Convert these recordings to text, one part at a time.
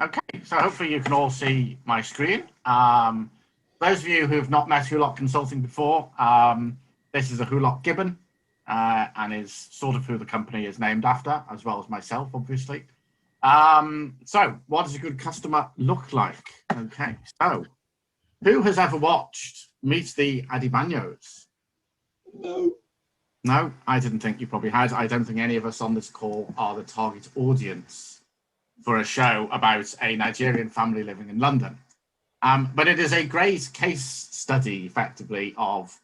Okay, so hopefully you can all see my screen. Those of you who've not met Hoolock Consulting before, this is a Hoolock Gibbon and is sort of who the company is named after, as well as myself, obviously. So what does a good customer look like? Okay, so who has ever watched Meet the Adibanos? No. No, I didn't think you probably had. I don't think any of us on this call are the target audience for a show about a Nigerian family living in London. But it is a great case study, effectively, of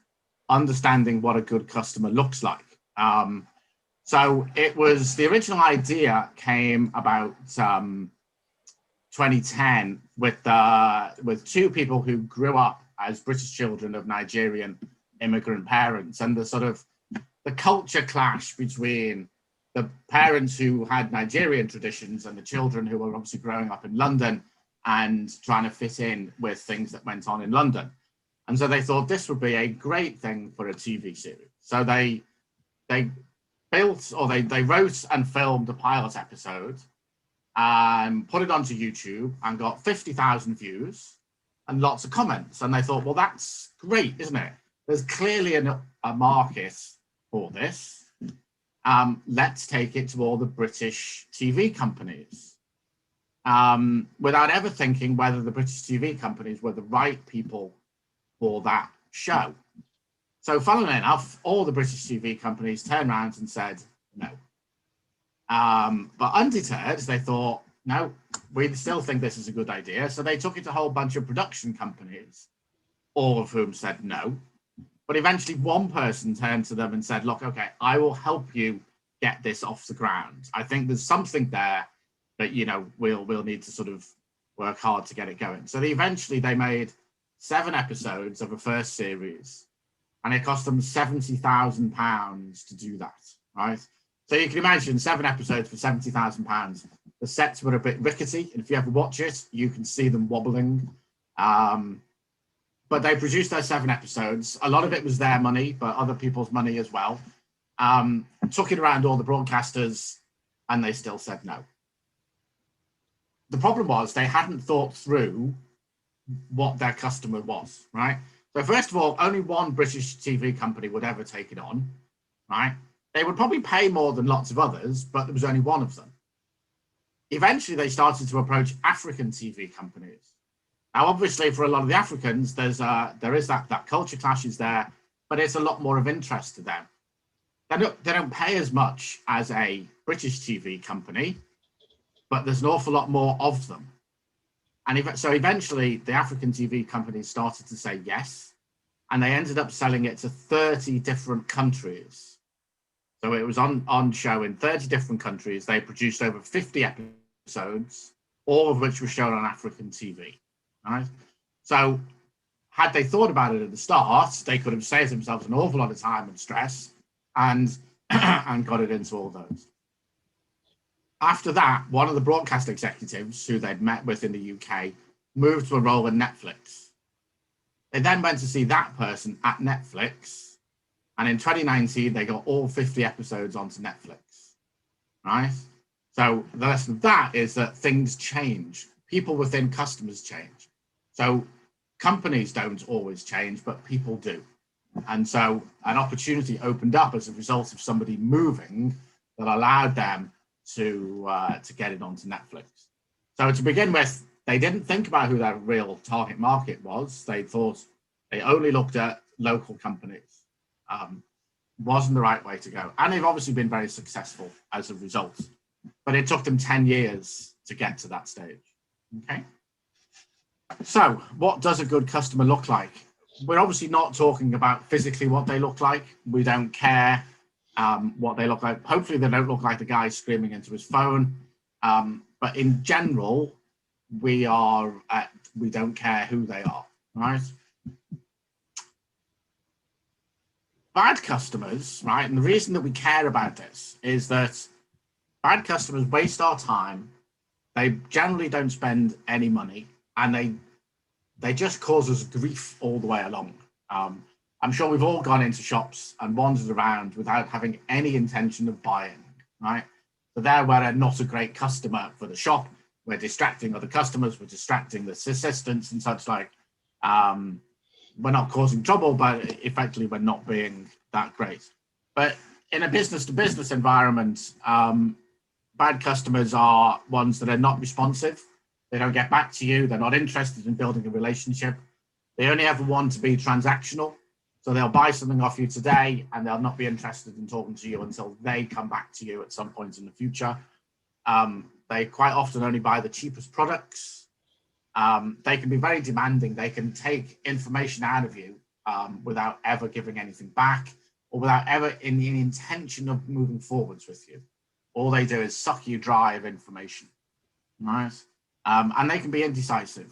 understanding what a good customer looks like. So it was, the original idea came about 2010 with two people who grew up as British children of Nigerian immigrant parents, and the sort of the culture clash between the parents who had Nigerian traditions and the children who were obviously growing up in London and trying to fit in with things that went on in London. And so they thought this would be a great thing for a TV series. So they built, or they wrote and filmed a pilot episode and put it onto YouTube and got 50,000 views and lots of comments. And they thought, well, that's great, isn't it? There's clearly a market for this. Let's take it to all the British TV companies, without ever thinking whether the British TV companies were the right people for that show. So funnily enough, all the British TV companies turned around and said no. But undeterred, they thought, no, we still think this is a good idea. So they took it to a whole bunch of production companies, all of whom said no. But eventually one person turned to them and said, look, okay, I will help you get this off the ground. I think there's something there that, you know, we'll need to sort of work hard to get it going. So they made 7 episodes of a first series, and it cost them £70,000 to do that, right? So you can imagine 7 episodes for £70,000. The sets were a bit rickety, and if you ever watch it, you can see them wobbling. But they produced their 7 episodes. A lot of it was their money, but other people's money as well. Took it around all the broadcasters, and they still said no. The problem was they hadn't thought through what their customer was, right? So first of all, only one British TV company would ever take it on, right? They would probably pay more than lots of others, but there was only one of them. Eventually, they started to approach African TV companies. Now, obviously, for a lot of the Africans, there is that culture clash is there, but it's a lot more of interest to them. They don't pay as much as a British TV company, but there's an awful lot more of them. And so eventually, the African TV companies started to say yes, and they ended up selling it to 30 different countries. So it was on show in 30 different countries. They produced over 50 episodes, all of which were shown on African TV. Right? So had they thought about it at the start, they could have saved themselves an awful lot of time and stress and got it into all those. After that, one of the broadcast executives who they'd met with in the UK moved to a role in Netflix. They then went to see that person at Netflix, and in 2019, they got all 50 episodes onto Netflix, right? So the lesson of that is that things change. People within customers change. So companies don't always change, but people do. And so an opportunity opened up as a result of somebody moving that allowed them to get it onto Netflix. So to begin with, they didn't think about who their real target market was. They thought they only looked at local companies. Wasn't the right way to go. And they've obviously been very successful as a result. But it took them 10 years to get to that stage. Okay. So what does a good customer look like? We're obviously not talking about physically what they look like. We don't care what they look like. Hopefully they don't look like the guy screaming into his phone. But in general, we don't care who they are, right? Bad customers, right? And the reason that we care about this is that bad customers waste our time. They generally don't spend any money, and they just cause us grief all the way along. I'm sure we've all gone into shops and wandered around without having any intention of buying, right? So there, we're not a great customer for the shop, we're distracting other customers, we're distracting the assistants and such like. We're not causing trouble, but effectively we're not being that great. But in a business-to-business environment, bad customers are ones that are not responsive. They don't get back to you. They're not interested in building a relationship. They only ever want to be transactional. So they'll buy something off you today and they'll not be interested in talking to you until they come back to you at some point in the future. They quite often only buy the cheapest products. They can be very demanding. They can take information out of you without ever giving anything back or without ever in the intention of moving forwards with you. All they do is suck you dry of information, right? And they can be indecisive.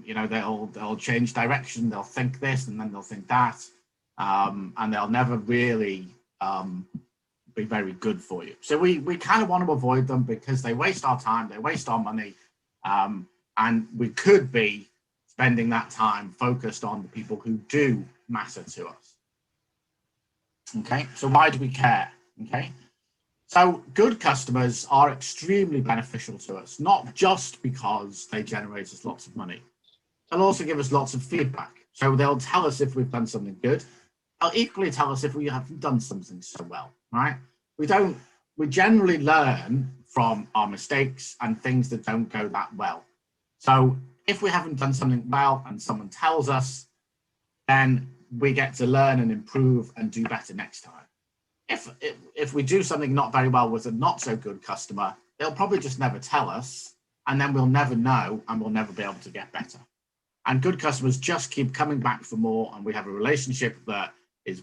You know, they'll change direction. They'll think this and then they'll think that, and they'll never really be very good for you. So we kind of want to avoid them because they waste our time, they waste our money, and we could be spending that time focused on the people who do matter to us. Okay, so why do we care? Okay, so good customers are extremely beneficial to us, not just because they generate us lots of money. They'll also give us lots of feedback. So they'll tell us if we've done something good. They'll equally tell us if we haven't done something so well, right? We generally learn from our mistakes and things that don't go that well. So if we haven't done something well and someone tells us, then we get to learn and improve and do better next time. If we do something not very well with a not so good customer, they'll probably just never tell us, and then we'll never know and we'll never be able to get better. And good customers just keep coming back for more, and we have a relationship that is,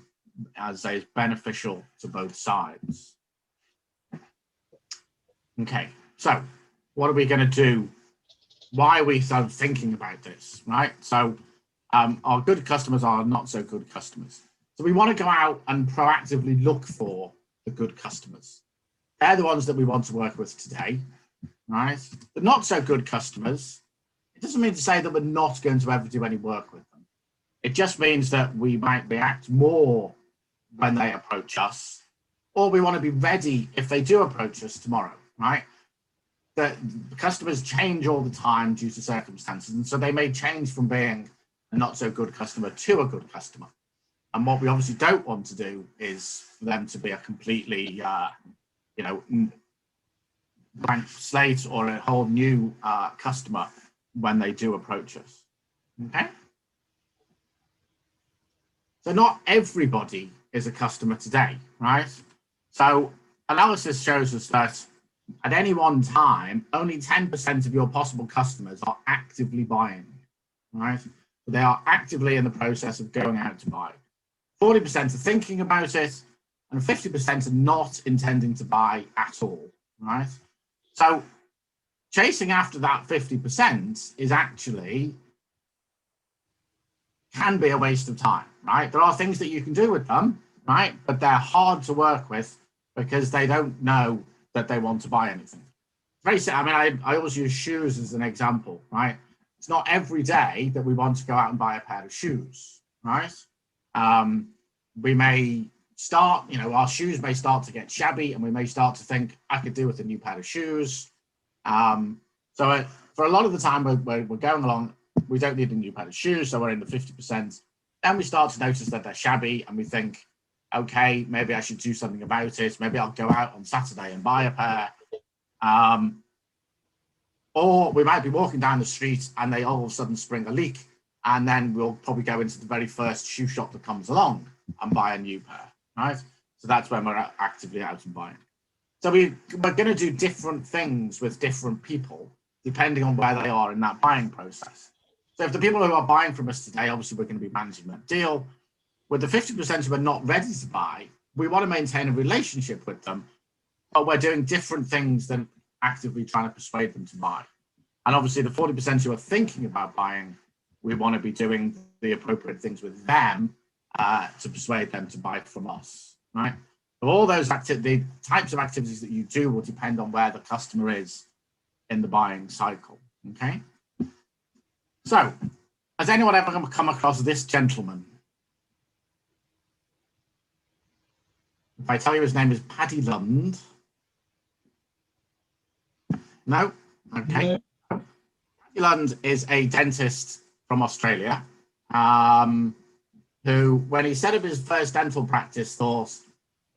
as I say, is beneficial to both sides. Okay, so what are we going to do? Why are we sort of thinking about this, right? So our good customers are not so good customers. So we want to go out and proactively look for the good customers. They're the ones that we want to work with today, right? The not so good customers, it doesn't mean to say that we're not going to ever do any work with them. It just means that we might react more when they approach us, or we want to be ready if they do approach us tomorrow, right? The customers change all the time due to circumstances, and so they may change from being a not so good customer to a good customer. And what we obviously don't want to do is for them to be a completely, you know, blank slate or a whole new customer when they do approach us. Okay. So not everybody is a customer today, right? So analysis shows us that at any one time, only 10% of your possible customers are actively buying, right? They are actively in the process of going out to buy. 40% are thinking about it, and 50% are not intending to buy at all, right? So chasing after that 50% is actually can be a waste of time, right? There are things that you can do with them, right? But they're hard to work with because they don't know that they want to buy anything. Very simple. I mean, I always use shoes as an example, right? It's not every day that we want to go out and buy a pair of shoes, right? We may start, you know, our shoes may start to get shabby and we may start to think, I could do with a new pair of shoes. So for a lot of the time we're going along, we don't need a new pair of shoes, so we're in the 50%. Then we start to notice that they're shabby and we think, okay, maybe I should do something about it. Maybe I'll go out on Saturday and buy a pair. Or we might be walking down the street and they all of a sudden spring a leak, and then we'll probably go into the very first shoe shop that comes along and buy a new pair, right? So that's when we're actively out and buying. So we're going to do different things with different people depending on where they are in that buying process. So if the people who are buying from us today, obviously we're going to be managing that deal. With the 50% who are not ready to buy, we want to maintain a relationship with them, but we're doing different things than actively trying to persuade them to buy. And obviously the 40% who are thinking about buying, we want to be doing the appropriate things with them to persuade them to buy from us, right? So all those the types of activities that you do will depend on where the customer is in the buying cycle, okay? So has anyone ever come across this gentleman? If I tell you his name is Paddy Lund. No? Okay. Paddy Lund is a dentist from Australia who, when he set up his first dental practice, thought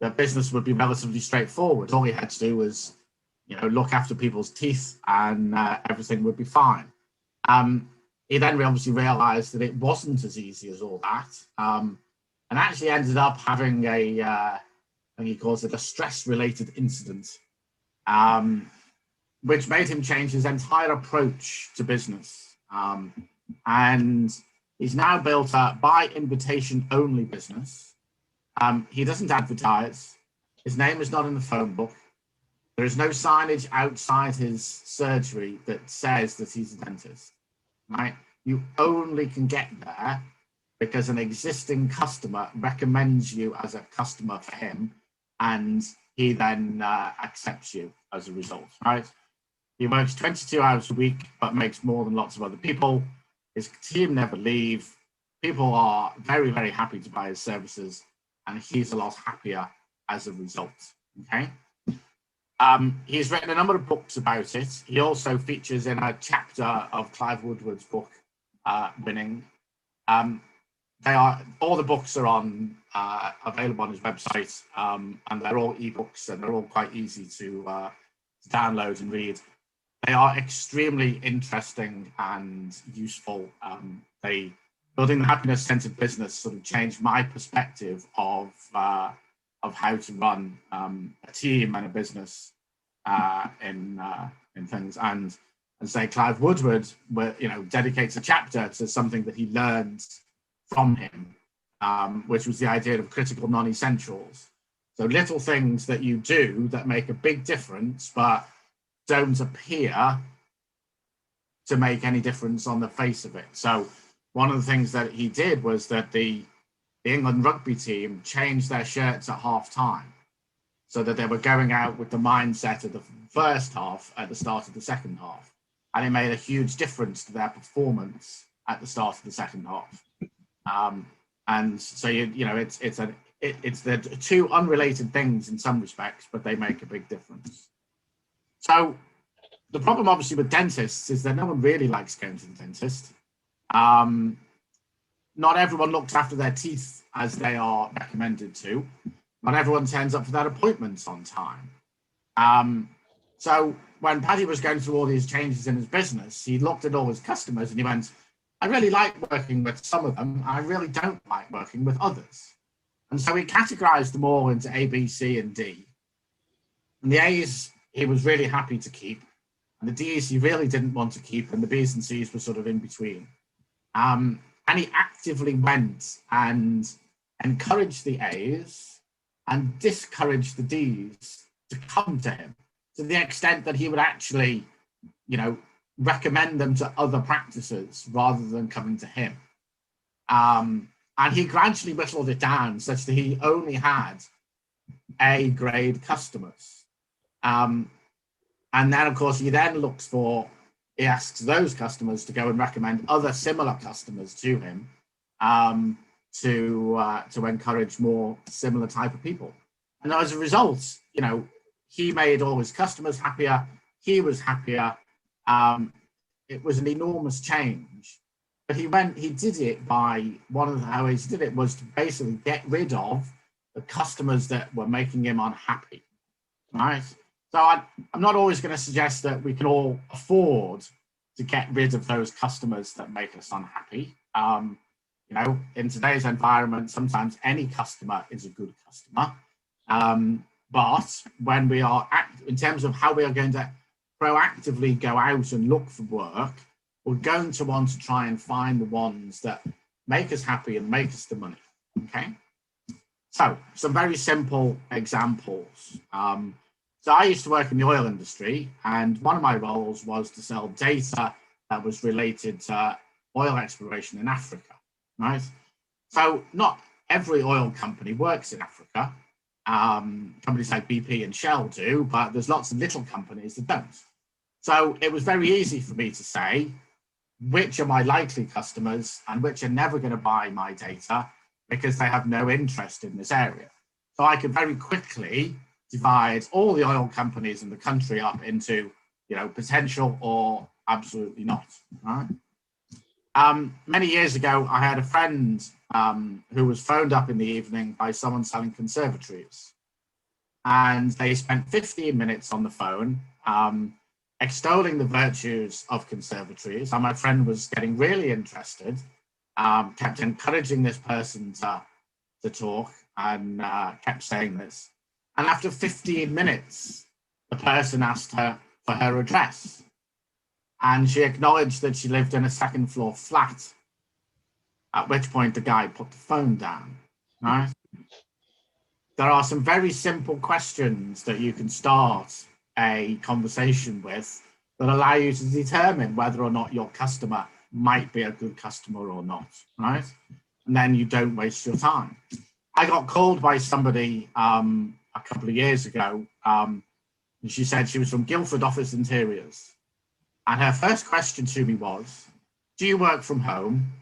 that business would be relatively straightforward. All he had to do was, look after people's teeth and everything would be fine. He then obviously realized that it wasn't as easy as all that, and actually ended up having I think he calls it a stress-related incident, which made him change his entire approach to business. And he's now built a by invitation only business. He doesn't advertise. His name is not in the phone book. There is no signage outside his surgery that says that he's a dentist, right? You only can get there because an existing customer recommends you as a customer for him, and he then accepts you as a result, right? He works 22 hours a week, but makes more than lots of other people. His team never leave. People are very, very happy to buy his services, and he's a lot happier as a result, okay? He's written a number of books about it. He also features in a chapter of Clive Woodward's book, Winning. All the books are available on his website, and they're all ebooks, and they're all quite easy to download and read. They are extremely interesting and useful. Building the happiness-centered business sort of changed my perspective of how to run a team and a business in things. And say Clive Woodward, dedicates a chapter to something that he learned from him, which was the idea of critical non-essentials. So little things that you do that make a big difference, but don't appear to make any difference on the face of it. So one of the things that he did was that the England rugby team changed their shirts at half time so that they were going out with the mindset of the first half at the start of the second half. And it made a huge difference to their performance at the start of the second half. And so, it's the two unrelated things in some respects, but they make a big difference. So the problem obviously with dentists is that no one really likes going to the dentist. Not everyone looks after their teeth as they are recommended to. Not everyone turns up for their appointments on time. So when Paddy was going through all these changes in his business, he looked at all his customers and he went, I really like working with some of them. I really don't like working with others. And so he categorized them all into A, B, C, and D. And the A's he was really happy to keep. And the D's he really didn't want to keep. And the B's and C's were sort of in between. And he actively went and encouraged the A's and discouraged the D's to come to him, to the extent that he would actually, recommend them to other practices rather than coming to him. And he gradually whittled it down such that he only had A-grade customers. And then, of course, he asks those customers to go and recommend other similar customers to him to encourage more similar type of people. And as a result, he made all his customers happier. He was happier. It was an enormous change. But he did it by, one of the ways he did it was to basically get rid of the customers that were making him unhappy, right? So I'm not always going to suggest that we can all afford to get rid of those customers that make us unhappy. In today's environment, sometimes any customer is a good customer. But when we are, in terms of how we are going to proactively go out and look for work, we're going to want to try and find the ones that make us happy and make us the money, okay? So some very simple examples. So I used to work in the oil industry, and one of my roles was to sell data that was related to oil exploration in Africa, right? So not every oil company works in Africa. Companies like BP and Shell do, but there's lots of little companies that don't. So it was very easy for me to say which are my likely customers and which are never going to buy my data because they have no interest in this area. So I could very quickly divide all the oil companies in the country up into potential or absolutely not, right? Many years ago, I had a friend who was phoned up in the evening by someone selling conservatories. And they spent 15 minutes on the phone extolling the virtues of conservatories. And my friend was getting really interested, kept encouraging this person to talk, and kept saying this. And after 15 minutes, the person asked her for her address. And she acknowledged that she lived in a second floor flat, at which point the guy put the phone down, right? There are some very simple questions that you can start a conversation with that allow you to determine whether or not your customer might be a good customer or not, right? And then you don't waste your time. I got called by somebody a couple of years ago, and she said she was from Guildford Office Interiors. And her first question to me was, do you work from home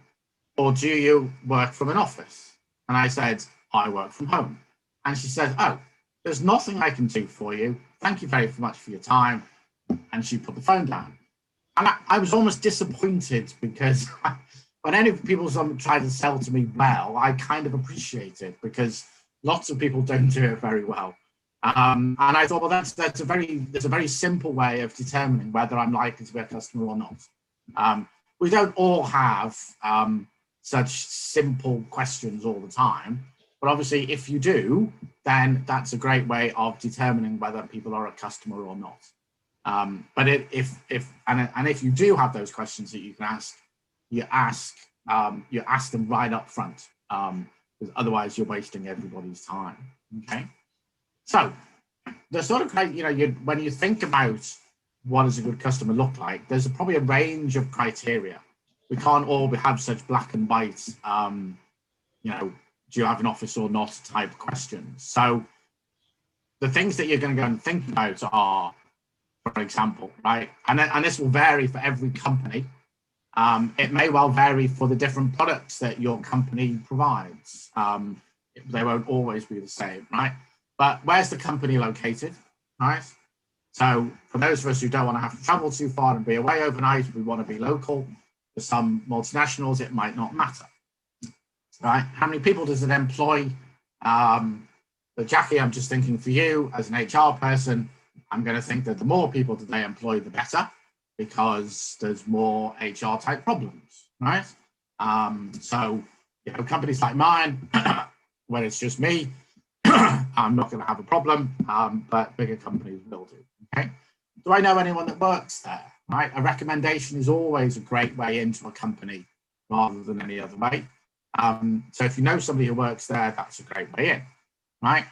or do you work from an office? And I said, I work from home. And she said, oh, there's nothing I can do for you. Thank you very much for your time. And she put the phone down. And I was almost disappointed because when any people try to sell to me well, I kind of appreciate it because lots of people don't do it very well. And I thought, well, that's a very simple way of determining whether I'm likely to be a customer or not. We don't all have such simple questions all the time, but obviously, if you do, then that's a great way of determining whether people are a customer or not. But if you do have those questions that you can ask, you ask them right up front, because otherwise you're wasting everybody's time. Okay. So the sort of, when you think about what does a good customer look like, there's probably a range of criteria. We can't all have such black and white, do you have an office or not type questions. So the things that you're going to go and think about are, for example, right? And this will vary for every company. It may well vary for the different products that your company provides. They won't always be the same, right? But where's the company located, right? So for those of us who don't want to have to travel too far and be away overnight, we want to be local. For some multinationals, it might not matter, right? How many people does it employ? But Jackie, I'm just thinking for you as an HR person, I'm going to think that the more people that they employ, the better, because there's more HR type problems, right? So, companies like mine, where it's just me, I'm not going to have a problem, but bigger companies will do. Okay. Do I know anyone that works there? Right. A recommendation is always a great way into a company rather than any other way. So if you know somebody who works there, that's a great way in. Right.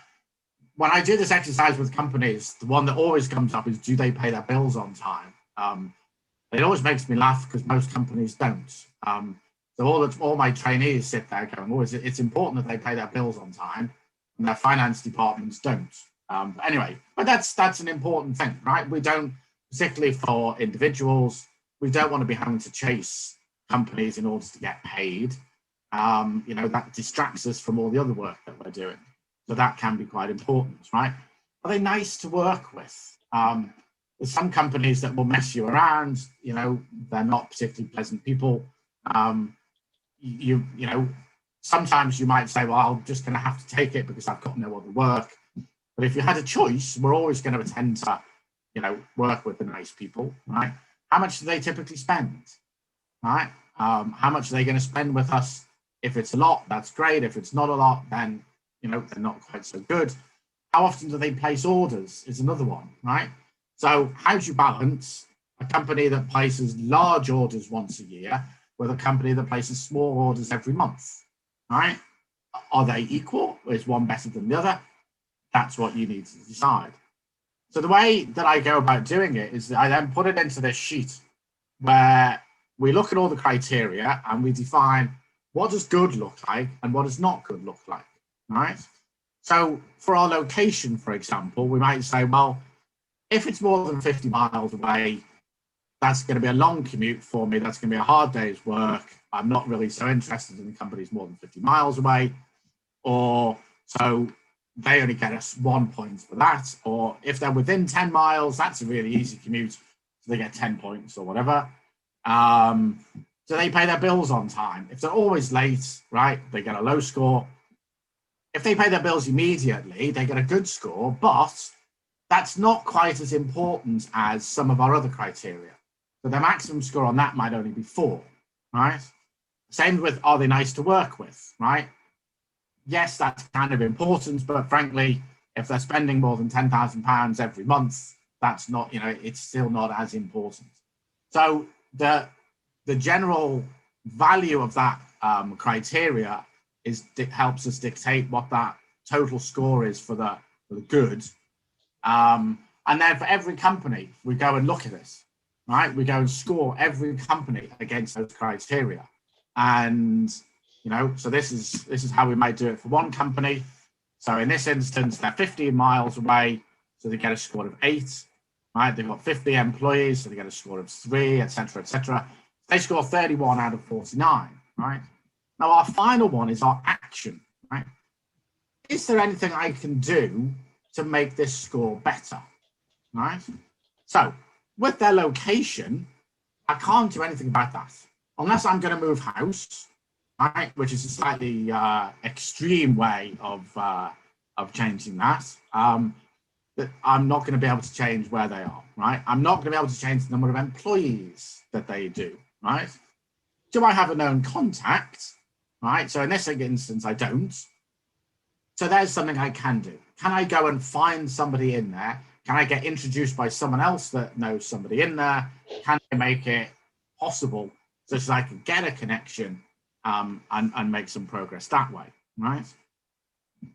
When I do this exercise with companies, the one that always comes up is, do they pay their bills on time? It always makes me laugh because most companies don't. So all my trainees sit there going, oh, it's important that they pay their bills on time. And their finance departments don't. But that's an important thing, right? We don't, particularly for individuals, we don't want to be having to chase companies in order to get paid. That distracts us from all the other work that we're doing. So that can be quite important, right? Are they nice to work with? There's some companies that will mess you around. They're not particularly pleasant people. Sometimes you might say, well, I'm just going to have to take it because I've got no other work. But if you had a choice, we're always going to tend to, work with the nice people, right? How much do they typically spend, right? How much are they going to spend with us? If it's a lot, that's great. If it's not a lot, then, they're not quite so good. How often do they place orders is another one, right? So how do you balance a company that places large orders once a year with a company that places small orders every month? Right? Are they equal? Is one better than the other? That's what you need to decide. So the way that I go about doing it is that I then put it into this sheet where we look at all the criteria and we define what does good look like and what does not good look like, right? So for our location, for example, we might say, well, if it's more than 50 miles away, that's going to be a long commute for me. That's going to be a hard day's work. I'm not really so interested in companies more than 50 miles away. Or so they only get us 1 point for that. Or if they're within 10 miles, that's a really easy commute. So they get 10 points or whatever. Do they pay their bills on time? If they're always late, right, they get a low score. If they pay their bills immediately, they get a good score, but that's not quite as important as some of our other criteria. So their maximum score on that might only be 4, right? Same with, are they nice to work with, right? Yes, that's kind of important, but frankly, if they're spending more than £10,000 every month, that's not, it's still not as important. So the general value of that criteria helps us dictate what that total score is for the good. And then for every company, we go and look at this, right? We go and score every company against those criteria. And, so this is how we might do it for one company. So in this instance, they're 15 miles away, so they get a score of 8, right? They've got 50 employees, so they get a score of 3, etc., etc. They score 31 out of 49, right? Now, our final one is our action, right? Is there anything I can do to make this score better, right? So with their location, I can't do anything about that unless I'm going to move house, right? Which is a slightly extreme way of changing that. That I'm not going to be able to change where they are, right? I'm not going to be able to change the number of employees that they do, right? Do I have a known contact, right? So in this instance, I don't. So there's something I can do. Can I go and find somebody in there? Can I get introduced by someone else that knows somebody in there? Can I make it possible such that I can get a connection and make some progress that way, right?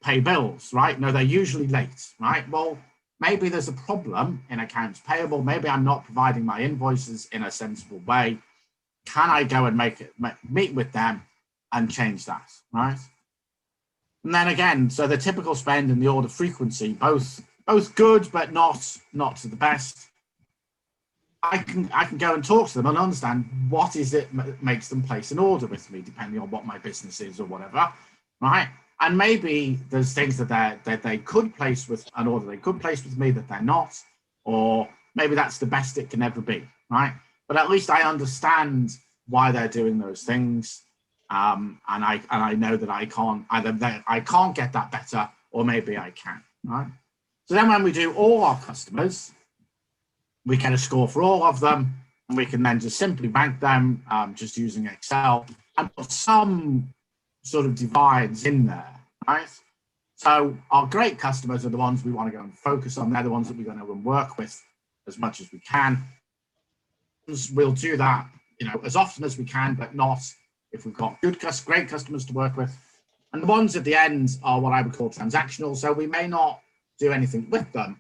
Pay bills, right? No, they're usually late, right? Well, maybe there's a problem in accounts payable. Maybe I'm not providing my invoices in a sensible way. Can I go and meet with them and change that, right? And then again, so the typical spend and the order frequency, both good, but not to the best. I can go and talk to them and understand what is it makes them place an order with me, depending on what my business is or whatever, right? And maybe there's things that they could place with an order they could place with me that they're not, or maybe that's the best it can ever be, right? But at least I understand why they're doing those things, and I know that I can't get that better, or maybe I can, right? So then when we do all our customers, we get a score for all of them, and we can then just simply rank them just using Excel and put some sort of divides in there, right? So our great customers are the ones we want to go and focus on. They're the ones that we're going to work with as much as we can. We'll do that, as often as we can, but not if we've got great customers to work with. And the ones at the end are what I would call transactional. So we may not do anything with them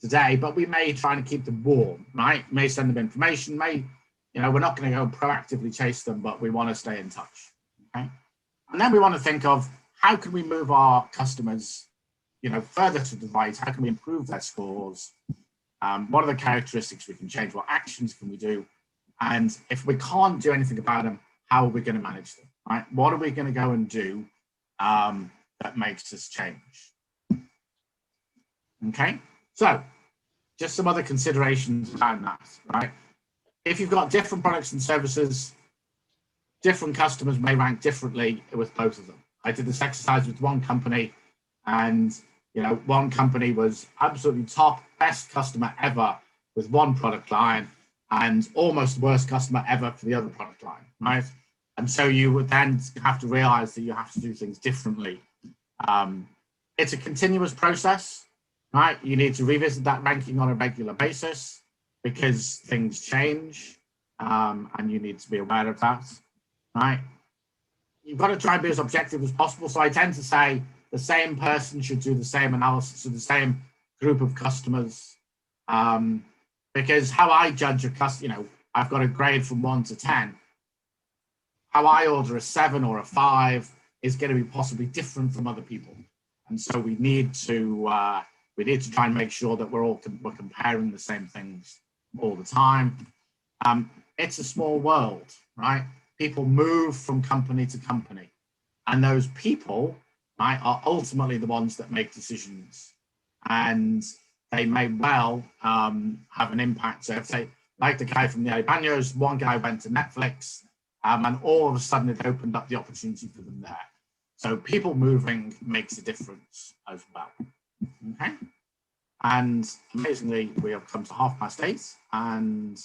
today, but we may try to keep them warm, right? May send them information, we're not going to go proactively chase them, but we want to stay in touch, okay? And then we want to think of how can we move our customers, further to the right? How can we improve their scores? What are the characteristics we can change? What actions can we do? And if we can't do anything about them, how are we going to manage them, right? What are we going to go and do that makes us change? Okay, so just some other considerations around that, right? If you've got different products and services, different customers may rank differently with both of them. I did this exercise with one company, and one company was absolutely top, best customer ever with one product line, and almost worst customer ever for the other product line, right? And so you would then have to realize that you have to do things differently. It's a continuous process, right? You need to revisit that ranking on a regular basis because things change, and you need to be aware of that, right? You've got to try and be as objective as possible. So I tend to say the same person should do the same analysis of the same group of customers, because how I judge a customer, I've got a grade from 1 to 10. How I order a 7 or a 5 is going to be possibly different from other people, and so we need to try and make sure that we're comparing the same things all the time. It's a small world, right? People move from company to company, and those people, right, are ultimately the ones that make decisions, and they may well have an impact. So if like the guy from the Albanos, one guy went to Netflix, and all of a sudden it opened up the opportunity for them there. So people moving makes a difference as well. Okay. And amazingly, we have come to 8:30 and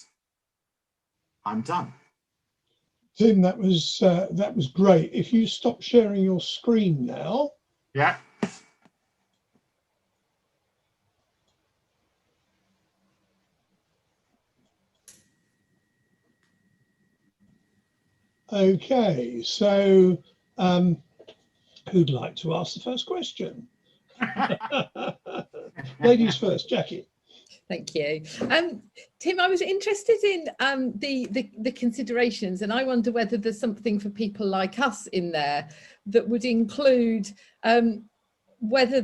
I'm done. Tim, that was great. If you stop sharing your screen now. Yeah. Okay, so who'd like to ask the first question? Ladies first, Jackie. Thank you. Tim, I was interested in the considerations, and I wonder whether there's something for people like us in there that would include whether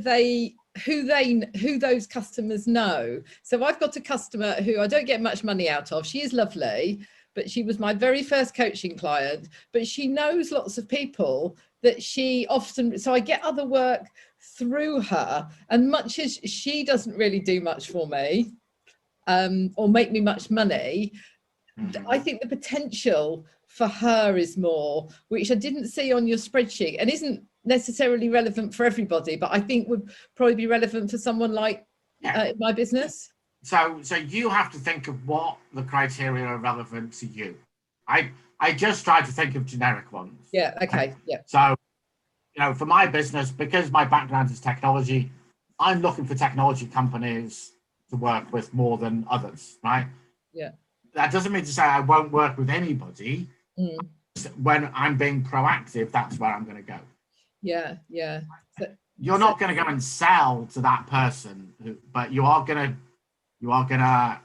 who those customers know. So I've got a customer who I don't get much money out of. She is lovely, but she was my very first coaching client, but she knows lots of people that she often, so I get other work through her, and much as she doesn't really do much for me or make me much money, I think the potential for her is more, which I didn't see on your spreadsheet and isn't necessarily relevant for everybody, but I think would probably be relevant for someone like my business. So you have to think of what the criteria are relevant to you. I just tried to think of generic ones. Yeah, okay, yeah. So, for my business, because my background is technology, I'm looking for technology companies to work with more than others, right? Yeah. That doesn't mean to say I won't work with anybody. When I'm being proactive, that's where I'm going to go. Yeah, yeah. You're not going to go and sell to that person, but you are going to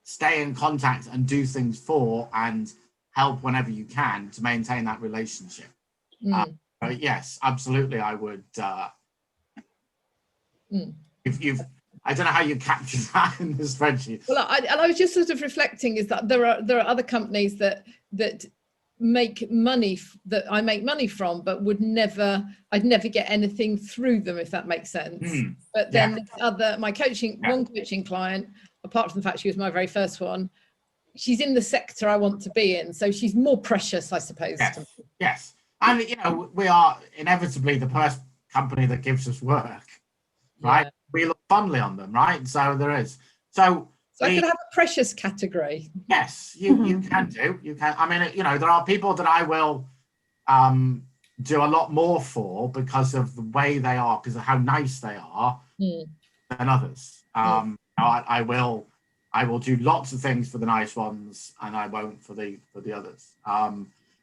stay in contact and do things for and help whenever you can to maintain that relationship. Yes, absolutely. I would. If I don't know how you capture that in the spreadsheet. Well, I was just sort of reflecting is that there are other companies that make money that I make money from, but I'd never get anything through them, if that makes sense. But then one coaching client, apart from the fact she was my very first one, she's in the sector I want to be in, so she's more precious, I suppose. Yes. And we are inevitably the first company that gives us work, right? Yeah. We look fondly on them, right? So there is. So I could have a precious category. Yes, you can do. You can. I mean, there are people that I will do a lot more for because of the way they are, because of how nice they are, than others. I will do lots of things for the nice ones, and I won't for the others.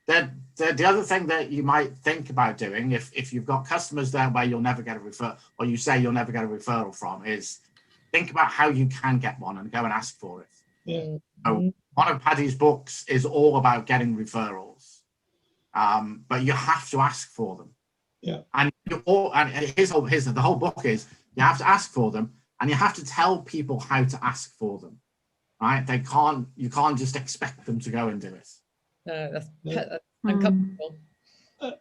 The other thing that you might think about doing, if you've got customers there where you'll never get a referral, or you say you'll never get a referral from, is think about how you can get one and go and ask for it. Yeah. So one of Paddy's books is all about getting referrals, but you have to ask for them. Yeah. And the whole book is you have to ask for them, and you have to tell people how to ask for them. Right? You can't just expect them to go and do it. No, that's uncomfortable.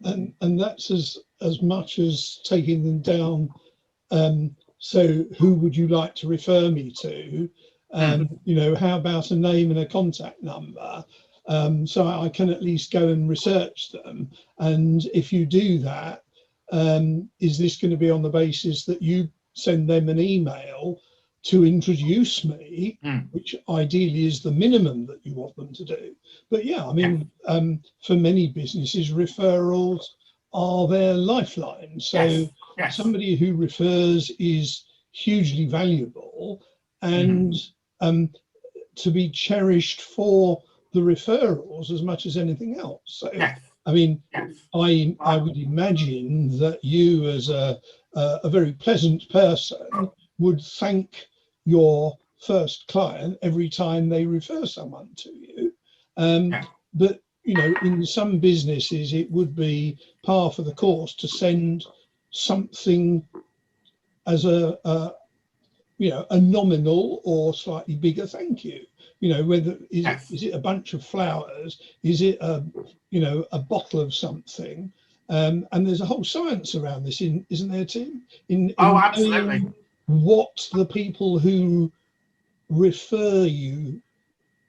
And that's as much as taking them down. So who would you like to refer me to? How about a name and a contact number? So I can at least go and research them. And if you do that, is this going to be on the basis that you send them an email to introduce me, which ideally is the minimum that you want them to do? But yeah, I mean, for many businesses, referrals are their lifeline. So somebody who refers is hugely valuable and to be cherished for the referrals as much as anything else. So, I mean, I would imagine that you, as a very pleasant person, would thank your first client every time they refer someone to you. But in some businesses, it would be par for the course to send something as a nominal or slightly bigger thank you. Whether is it a bunch of flowers? Is it a bottle of something? And there's a whole science around this, isn't there, Tim? Absolutely. What the people who refer you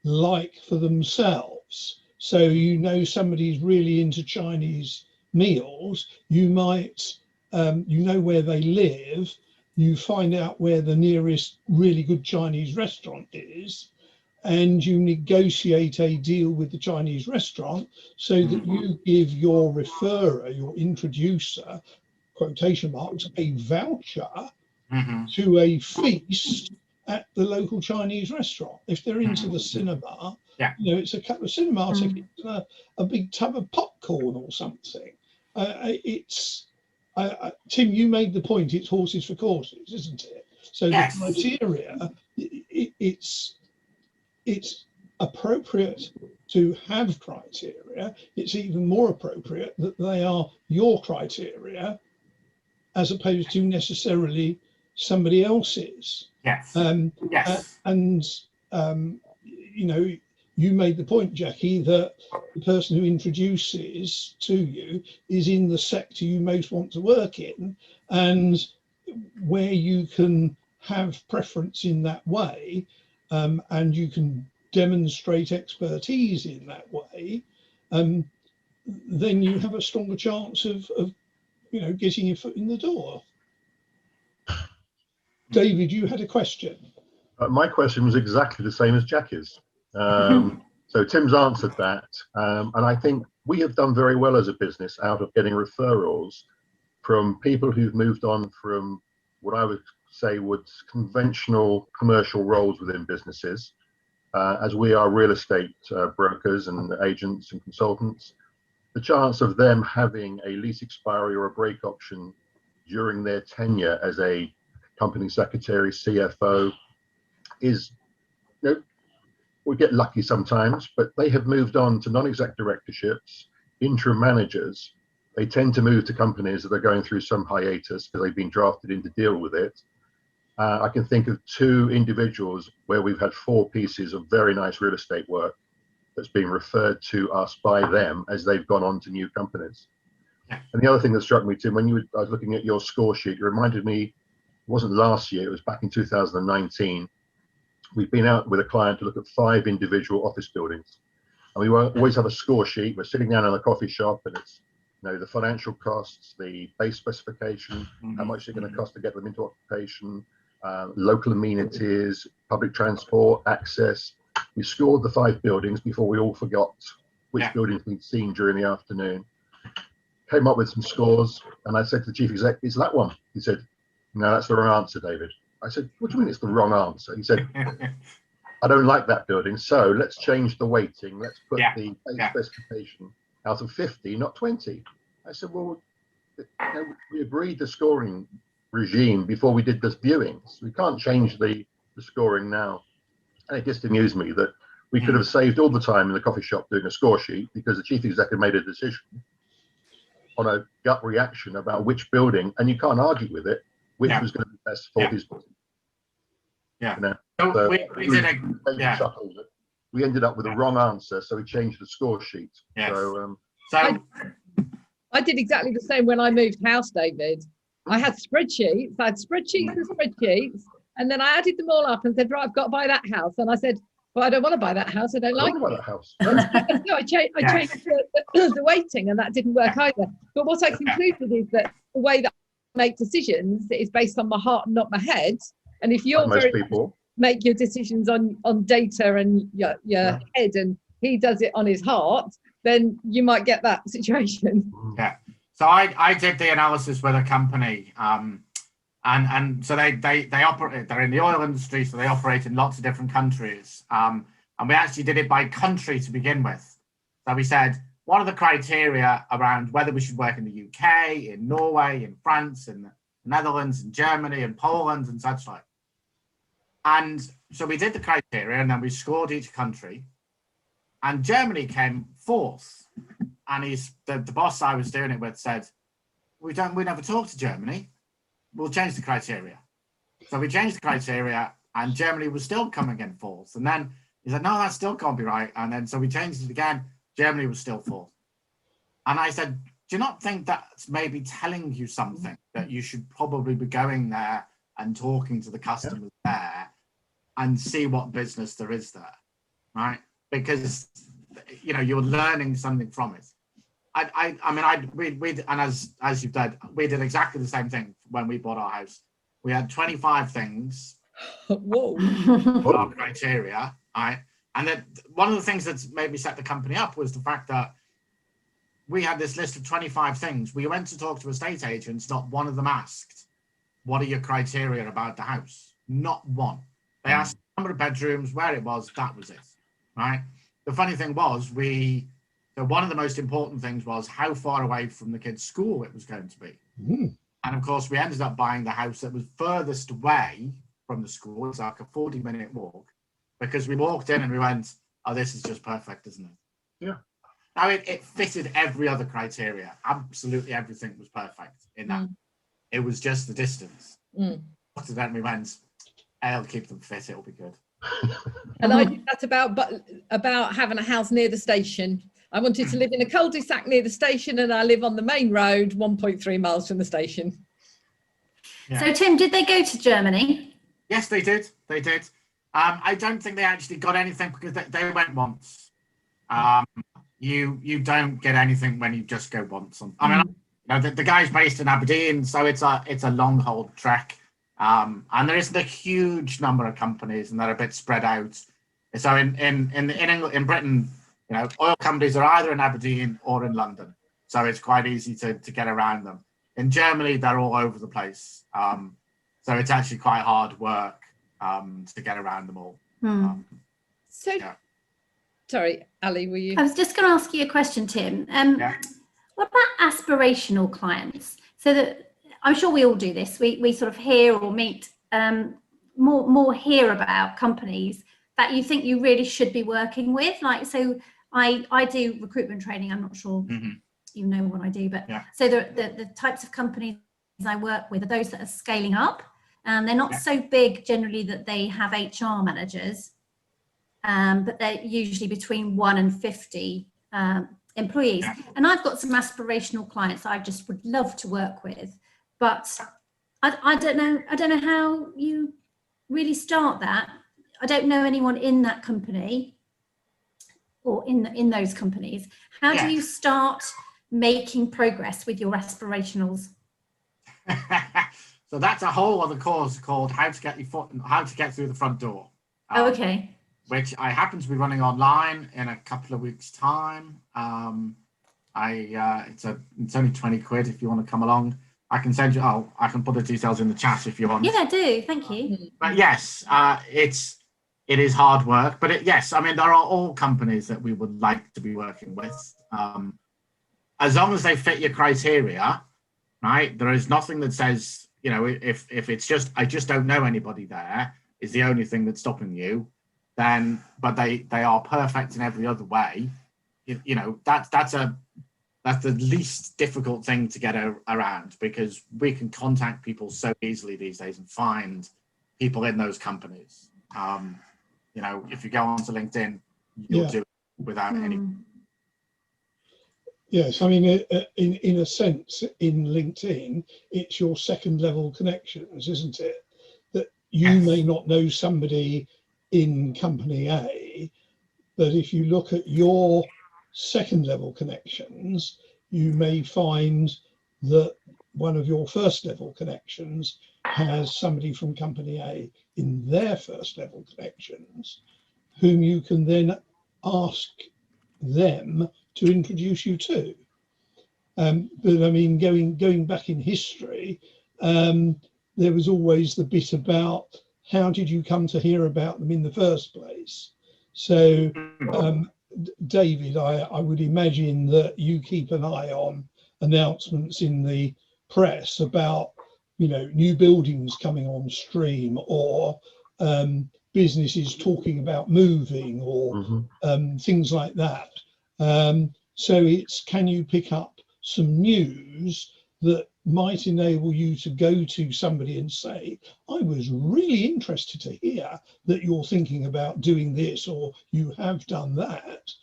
like for themselves. So you know somebody's really into Chinese meals, you might, you know where they live, you find out where the nearest really good Chinese restaurant is, and you negotiate a deal with the Chinese restaurant so that you give your referrer, your introducer, quotation marks, a voucher to a feast at the local Chinese restaurant. If they're into the cinema, you know, it's a couple of cinema tickets and a big tub of popcorn or something. Tim, you made the point, it's horses for courses, isn't it? So the criteria, it's appropriate to have criteria. It's even more appropriate that they are your criteria as opposed to necessarily somebody else's. You know, you made the point, Jackie, that the person who introduces to you is in the sector you most want to work in, and where you can have preference in that way, and you can demonstrate expertise in that way, then you have a stronger chance of you know, getting your foot in the door. David, you had a question. My question was exactly the same as Jackie's. So Tim's answered that. And I think we have done very well as a business out of getting referrals from people who've moved on from what I would say was conventional commercial roles within businesses, as we are real estate brokers and agents and consultants. The chance of them having a lease expiry or a break option during their tenure as a company secretary, CFO, is, you know, we get lucky sometimes, but they have moved on to non-exec directorships, interim managers. They tend to move to companies that are going through some hiatus because they've been drafted in to deal with it. I can think of 2 individuals where we've had 4 pieces of very nice real estate work that's been referred to us by them as they've gone on to new companies. And the other thing that struck me, Tim, when I was looking at your score sheet, it reminded me, it wasn't last year, it was back in 2019. We've been out with a client to look at 5 individual office buildings. And we always have a score sheet. We're sitting down in a coffee shop and it's, you know, the financial costs, the base specification, how much it's going to cost to get them into occupation, local amenities, public transport, access. We scored the 5 buildings before we all forgot which buildings we'd seen during the afternoon. Came up with some scores, and I said to the chief exec, "It's that one." He said, "No, that's the wrong answer, David." I said, "What do you mean it's the wrong answer?" He said, "I don't like that building, so let's change the weighting. Let's put the base specification out of 50, not 20. I said, "Well, you know, we agreed the scoring regime before we did this viewings. We can't change the scoring now." And it just amused me that we could have saved all the time in the coffee shop doing a score sheet because the chief executive made a decision on a gut reaction about which building, and you can't argue with it, which was going to be best for his business. You know? So we ended up with the wrong answer, so we changed the score sheet. So I did exactly the same when I moved house, David. I had spreadsheets, and spreadsheets, and then I added them all up and said, right, I've got to buy that house. And I said, well, I don't want to buy that house. I don't like it. That house. No, I changed the weighting, and that didn't work either. But what I concluded is that the way that I make decisions is based on my heart and not my head. And if you're most people make your decisions on data and your head, and he does it on his heart, then you might get that situation. So I did the analysis with a company, and so they operate. They're in the oil industry, so they operate in lots of different countries. And we actually did it by country to begin with. So we said, what are the criteria around whether we should work in the UK, in Norway, in France, in the Netherlands, in Germany, in Poland, and such like. And so we did the criteria, and then we scored each country. And Germany came 4th. And the boss I was doing it with said, we never talked to Germany. We'll change the criteria. So we changed the criteria, and Germany was still coming in 4th. And then he said, no, that still can't be right. And then so we changed it again. Germany was still 4th. And I said, do you not think that's maybe telling you something, that you should probably be going there and talking to the customers there and see what business there is there? right? Because you know you're learning something from it. And as you've done, we did exactly the same thing when we bought our house. We had 25 things. Whoa. Our criteria, right? And then one of the things that's made me set the company up was the fact that we had this list of 25 things. We went to talk to estate agents, not one of them asked, what are your criteria about the house? Not one. They asked the number of bedrooms, where it was, that was it, right? The funny thing was, one of the most important things was how far away from the kids' school it was going to be. And of course, we ended up buying the house that was furthest away from the school. It's like a 40-minute walk, because we walked in and we went, oh, this is just perfect, isn't it? Yeah. Now it fitted every other criteria. Absolutely everything was perfect in that. It was just the distance. After that, we went, I'll keep them fit, it'll be good. And I did that about having a house near the station. I wanted to live in a cul-de-sac near the station, and I live on the main road 1.3 miles from the station. Yeah. So Tim, did they go to Germany? Yes, they did. They did. I don't think they actually got anything because they went once. You don't get anything when you just go once. I mean, you know, the guy's based in Aberdeen, so it's a long haul trek. And there isn't a huge number of companies, and they're a bit spread out. So in England, in Britain, you know, oil companies are either in Aberdeen or in London, so it's quite easy to get around them. In Germany, they're all over the place, so it's actually quite hard work to get around them all. Sorry, Ali, were you? I was just going to ask you a question, Tim. What about aspirational clients? So that I'm sure we all do this. We sort of hear or meet more hear about companies that you think you really should be working with. Like, so I do recruitment training. I'm not sure you know what I do, but so the types of companies I work with are those that are scaling up, and they're not so big generally that they have HR managers, but they're usually between 1 and 50 employees. And I've got some aspirational clients I just would love to work with, but I don't know how you really start that. I don't know anyone in that company or in those companies. How do you start making progress with your aspirationals? So that's a whole other course called how to get through the front door. Okay. Which I happen to be running online in a couple of weeks' time. It's only 20 quid if you want to come along. I can send you. I can put the details in the chat if you want. Yeah, do. Thank you. But yes, it is hard work. But yes, I mean there are all companies that we would like to be working with, as long as they fit your criteria, right? There is nothing that says, you know, if it's just I just don't know anybody there is the only thing that's stopping you. Then, but they are perfect in every other way. You know, that's the least difficult thing to get around, because we can contact people so easily these days and find people in those companies. You know, if you go onto LinkedIn, you'll do it without any. Yes, I mean, in a sense, in LinkedIn, it's your second level connections, isn't it? That you may not know somebody in company A, but if you look at your second level connections, you may find that one of your first level connections has somebody from company A in their first level connections, whom you can then ask them to introduce you to. But I mean, going back in history, there was always the bit about how did you come to hear about them in the first place? So, David, I would imagine that you keep an eye on announcements in the press about, you know, new buildings coming on stream, or businesses talking about moving, or things like that. So it's, can you pick up some news that might enable you to go to somebody and say, I was really interested to hear that you're thinking about doing this, or you have done that.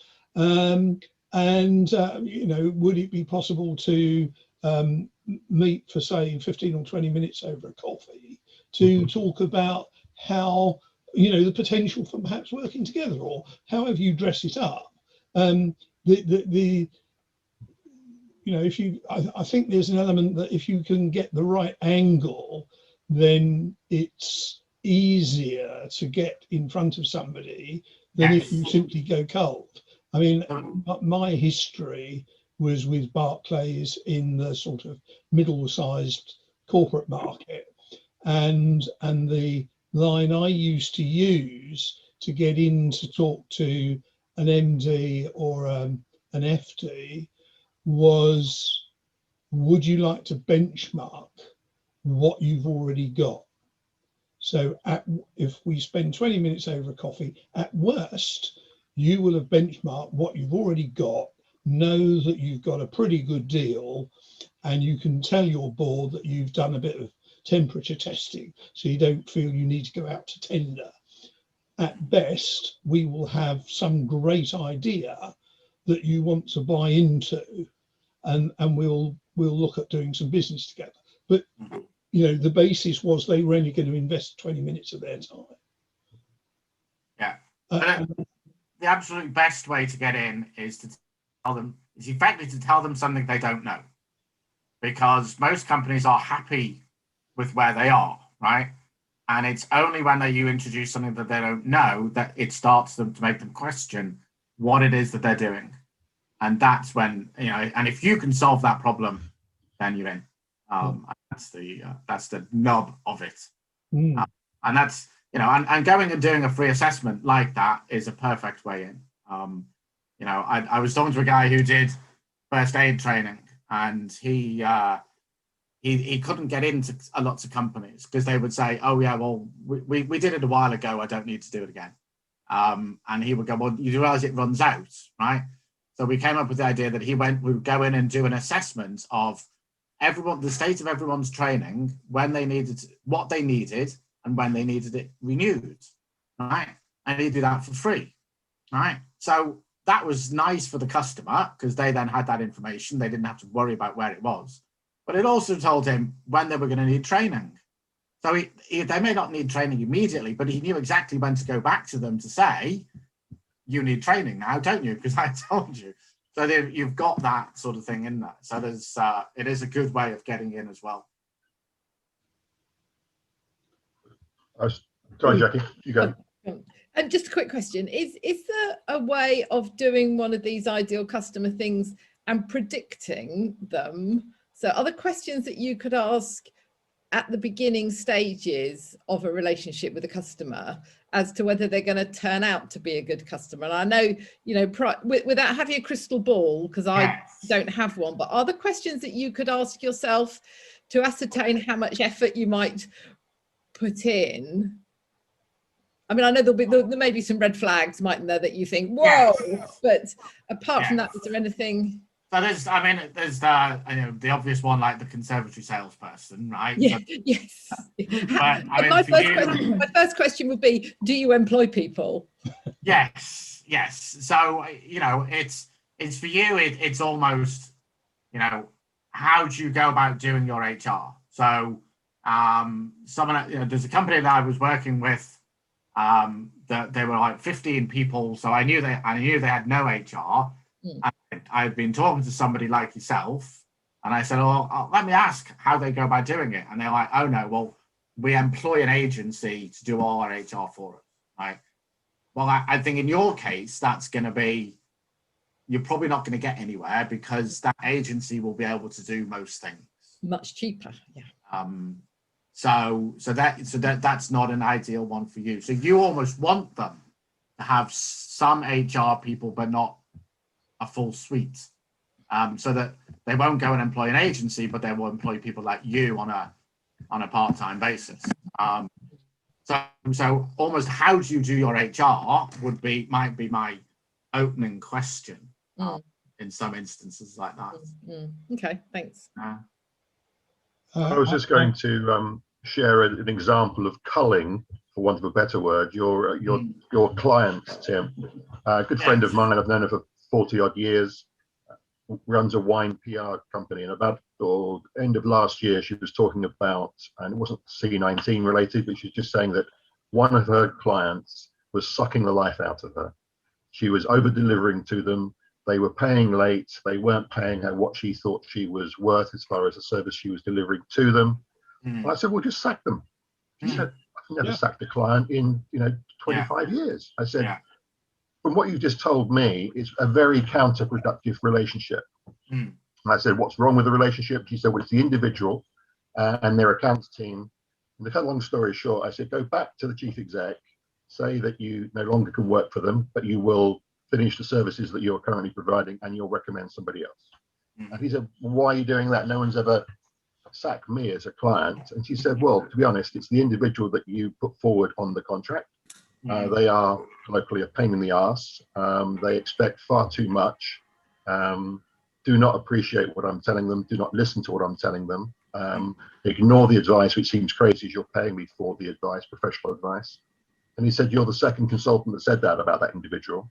You know, would it be possible to meet for, say, 15 or 20 minutes over a coffee to talk about how the potential for perhaps working together, or however you dress it up. If I think there's an element that if you can get the right angle, then it's easier to get in front of somebody than if you simply go cold. I mean, my history was with Barclays in the sort of middle-sized corporate market, and the line I used to use to get in to talk to an MD or an FD was, would you like to benchmark what you've already got? So if we spend 20 minutes over a coffee, at worst, you will have benchmarked what you've already got, know that you've got a pretty good deal, and you can tell your board that you've done a bit of temperature testing, so you don't feel you need to go out to tender. At best, we will have some great idea that you want to buy into, and we'll look at doing some business together. But the basis was they were only going to invest 20 minutes of their time. Yeah. The absolute best way to get in is to tell them, is effectively to tell them something they don't know, because most companies are happy with where they are, right? And it's only when you introduce something that they don't know that it starts to make them question what it is that they're doing. And that's when, and if you can solve that problem, then you're in. That's the nub of it. And that's, and going and doing a free assessment like that is a perfect way in. I was talking to a guy who did first aid training, and he couldn't get into lots of companies because they would say, oh yeah, well, we did it a while ago, I don't need to do it again. And he would go, well, you realize it runs out, right? So we came up with the idea that we would go in and do an assessment of the state of everyone's training, when they needed, what they needed, and when they needed it renewed, right? And he'd do that for free, right? So that was nice for the customer because they then had that information. They didn't have to worry about where it was. But it also told him when they were going to need training. So they may not need training immediately, but he knew exactly when to go back to them to say, you need training now, don't you? Because I told you. So you've got that sort of thing in there. So it is a good way of getting in as well. Sorry, Jackie, you go. And just a quick question, is there a way of doing one of these ideal customer things and predicting them? So are there questions that you could ask at the beginning stages of a relationship with a customer as to whether they're going to turn out to be a good customer? And I know, without having a crystal ball, because I don't have one, but are there questions that you could ask yourself to ascertain how much effort you might put in? I mean, I know there may be some red flags, mightn't there, that you think, whoa, but apart from that, is there anything? So there's the obvious one, like the conservatory salesperson, right? Yeah, so, yes. But, my first question would be, do you employ people? Yes. So, it's for you, it's almost, how do you go about doing your HR? So there's a company that I was working with, that they were like 15 people. So I knew they had no HR. I had been talking to somebody like yourself, and I said, oh, let me ask how they go about doing it. And they're like, oh no, well, we employ an agency to do all our HR for us, right? Well, I think in your case, that's going to be, you're probably not going to get anywhere because that agency will be able to do most things much cheaper. Yeah. So that's not an ideal one for you. So you almost want them to have some HR people, but not a full suite, so that they won't go and employ an agency, but they will employ people like you on a part-time basis. So almost how do you do your HR might be my opening question in some instances like that. Okay, thanks. I was just going to share an example of culling, for want of a better word. Your client, Tim, a good friend of mine, I've known her for 40 odd years, runs a wine PR company, and about end of last year she was talking about, and it wasn't C19 related, but she's just saying that one of her clients was sucking the life out of her. She was over delivering to them. They were paying late. They weren't paying her what she thought she was worth as far as the service she was delivering to them. And I said, well, just sack them. She said, I've never sacked a client in 25 years. I said, from what you've just told me, it's a very counterproductive relationship. And I said, what's wrong with the relationship? She said, well, it's the individual and their accounts team. And to cut a long story short, I said, go back to the chief exec, say that you no longer can work for them, but you will finish the services that you're currently providing and you'll recommend somebody else. And he said, well, why are you doing that? No one's ever sacked me as a client. And she said, well, to be honest, it's the individual that you put forward on the contract. They are locally a pain in the ass. They expect far too much, do not appreciate what I'm telling them, do not listen to what I'm telling them, ignore the advice, which seems crazy as you're paying me for the advice, professional advice. And he said, you're the second consultant that said that about that individual.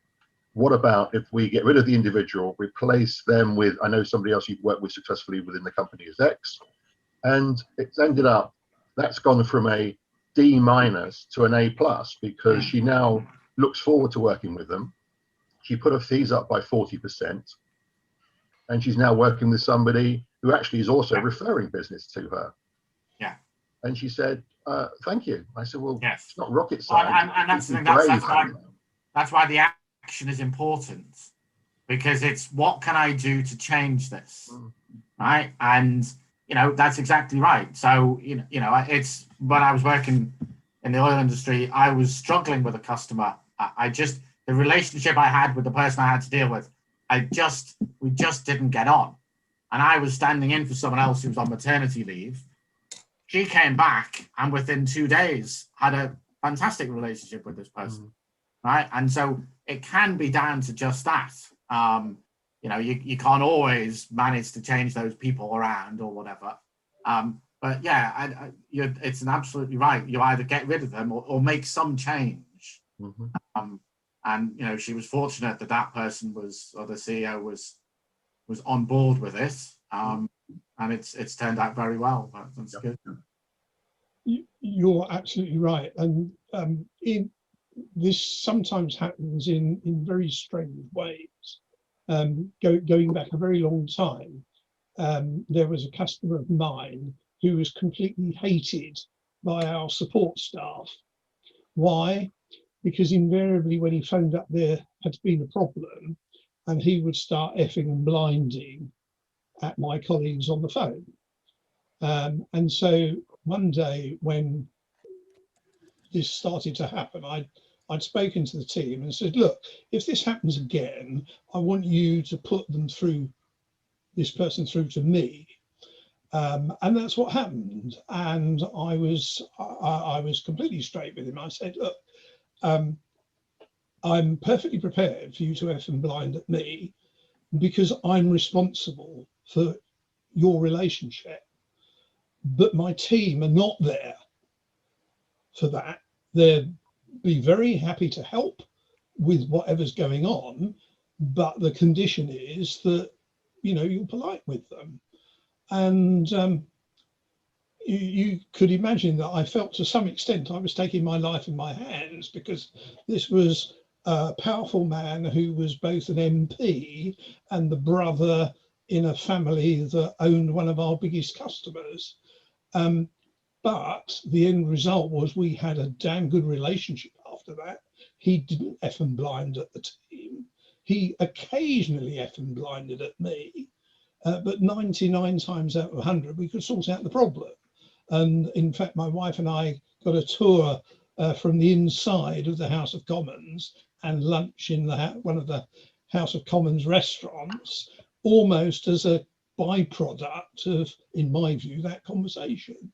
What about if we get rid of the individual, replace them with, I know somebody else you've worked with successfully within the company is X, and it's ended up, that's gone from a D- to an A+, because she now looks forward to working with them. She put her fees up by 40%, and she's now working with somebody who actually is also referring business to her. Yeah. And she said, thank you. I said, well, it's not rocket science. And that's the thing, that's why the action is important, because it's what can I do to change this, right? And that's exactly right. So it's when I was working in the oil industry, I was struggling with a customer. The relationship I had with the person I had to deal with, we just didn't get on, and I was standing in for someone else who was on maternity leave. She came back and within 2 days had a fantastic relationship with this person, right? And so it can be down to just that. You can't always manage to change those people around or whatever. But yeah, it's an absolutely right. You either get rid of them or make some change. And she was fortunate that person or the CEO was on board with it. And it's turned out very well. That's good. You're absolutely right. And this sometimes happens in very strange ways. Going back a very long time, there was a customer of mine who was completely hated by our support staff. Why? Because invariably when he phoned up, there had been a problem, and he would start effing and blinding at my colleagues on the phone. And so one day when this started to happen, I'd spoken to the team and said, look, if this happens again, I want you to put this person through to me. And that's what happened. And I was completely straight with him. I said, look, I'm perfectly prepared for you to F and blind at me, because I'm responsible for your relationship. But my team are not there for that. They'll be very happy to help with whatever's going on, but the condition is that you're polite with them. And you could imagine that I felt to some extent I was taking my life in my hands, because this was a powerful man who was both an MP and the brother in a family that owned one of our biggest customers. But the end result was we had a damn good relationship after that. He didn't F and blind at the team. He occasionally F and blinded at me, but 99 times out of 100, we could sort out the problem. And in fact, my wife and I got a tour from the inside of the House of Commons and lunch in one of the House of Commons restaurants, almost as a byproduct of, in my view, that conversation.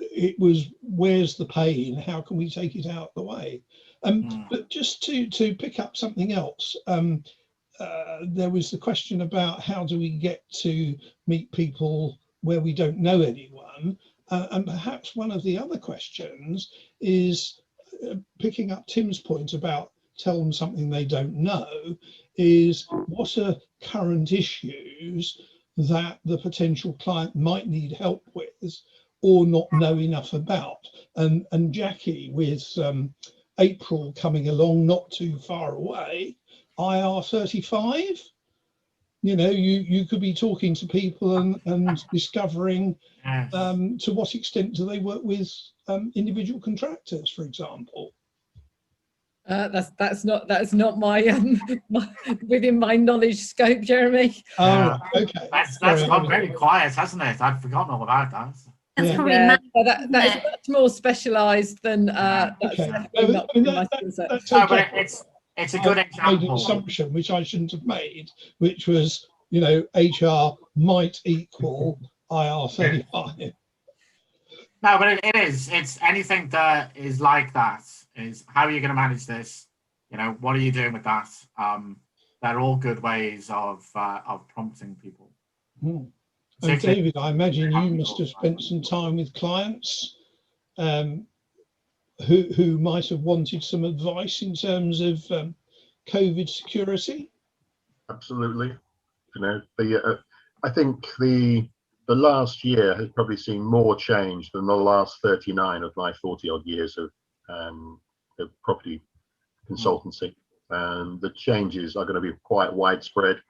It was, where's the pain? How can we take it out of the way? But just to pick up something else, there was the question about how do we get to meet people where we don't know anyone? And perhaps one of the other questions is, picking up Tim's point about tell them something they don't know, is what are current issues that the potential client might need help with, or not know enough about. And Jackie, with April coming along not too far away, IR35, you know, you could be talking to people and discovering Yes. to what extent do they work with individual contractors, for example. That's not my, within my knowledge scope, Jeremy. Oh, okay. That's Sorry, gone very quiet, hasn't it? I'd forgotten all about that. That's Yeah. probably Yeah, mad, so that is isn't it? much more specialised than that's Okay. definitely not I mean, in my skill set. that's No, okay. but it's a good I made an example. assumption which I shouldn't have made, which was, you know, HR might equal IR35. No, but it is. It's anything that is like that. Is how are you going to manage this? You know, what are you doing with that? They're all good ways of prompting people. Hmm. And David, I imagine you must have spent some time with clients who might have wanted some advice in terms of COVID security. Absolutely. You know, I think the last year has probably seen more change than the last 39 of my 40 odd years of property consultancy. And the changes are going to be quite widespread.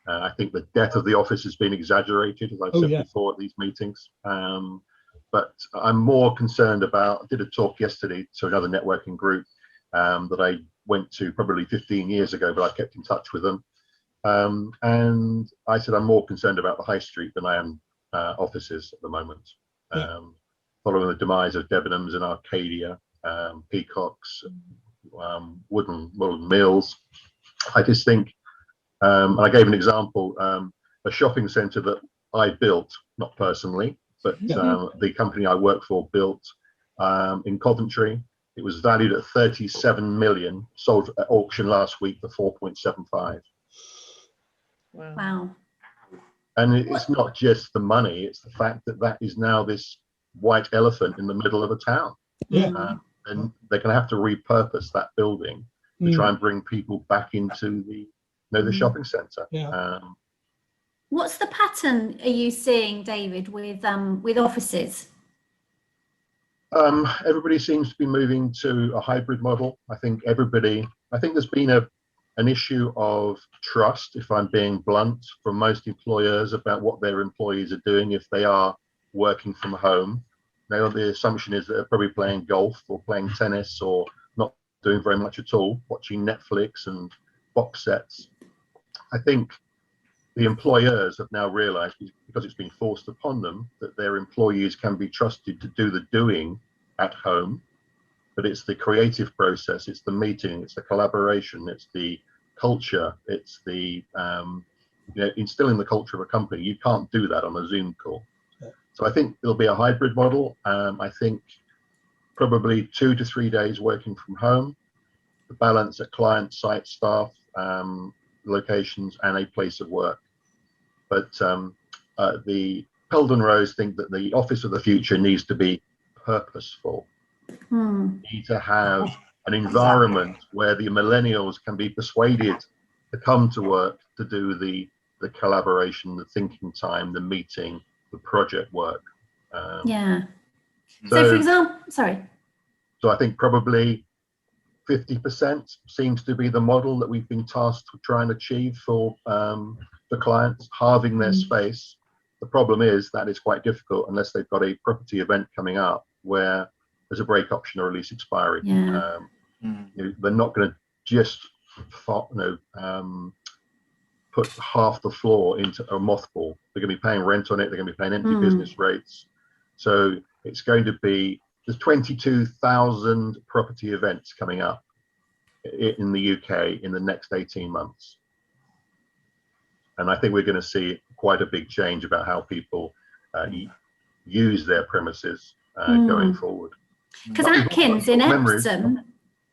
I think the death of the office has been exaggerated, as I've said before at these meetings. But I'm more concerned about, I did a talk yesterday to another networking group that I went to probably 15 years ago, but I kept in touch with them. And I said, I'm more concerned about the high street than I am offices at the moment. Following the demise of Debenhams and Arcadia, Peacocks, Wooden Mills, I just think, and I gave an example, a shopping centre that I built, not personally, but the company I work for built in Coventry. It was valued at 37 million, sold at auction last week for 4.75. Wow. And it's not just the money, it's the fact that that is now this white elephant in the middle of a town. And they're going to have to repurpose that building to try and bring people back into the the shopping centre. What's the pattern are you seeing, David, with offices? Everybody seems to be moving to a hybrid model. I think there's been an issue of trust, if I'm being blunt, from most employers about what their employees are doing if they are working from home. Now the assumption is that they're probably playing golf or playing tennis or not doing very much at all, watching Netflix and box sets. I think the employers have now realized, because it's been forced upon them, that their employees can be trusted to do the doing at home, but it's the creative process, it's the meeting, it's the collaboration, it's the culture, it's the instilling the culture of a company. You can't do that on a Zoom call. So I think it'll be a hybrid model. I think probably 2 to 3 days working from home, the balance at client site staff, locations, and a place of work. But the Peldon Rose think that the office of the future needs to be purposeful. Need to have an environment where the millennials can be persuaded to come to work to do the collaboration, the thinking time, the meeting, the project work. So for example, So I think probably 50% seems to be the model that we've been tasked to try and achieve for clients, halving their space. The problem is that is quite difficult unless they've got a property event coming up where there's a break option or a lease expiry. They're not going to just put half the floor into a mothball. They're going to be paying rent on it. They're going to be paying empty business rates. So it's going to be, there's 22,000 property events coming up in the UK in the next 18 months. And I think we're going to see quite a big change about how people use their premises going forward. Because Atkins in Epsom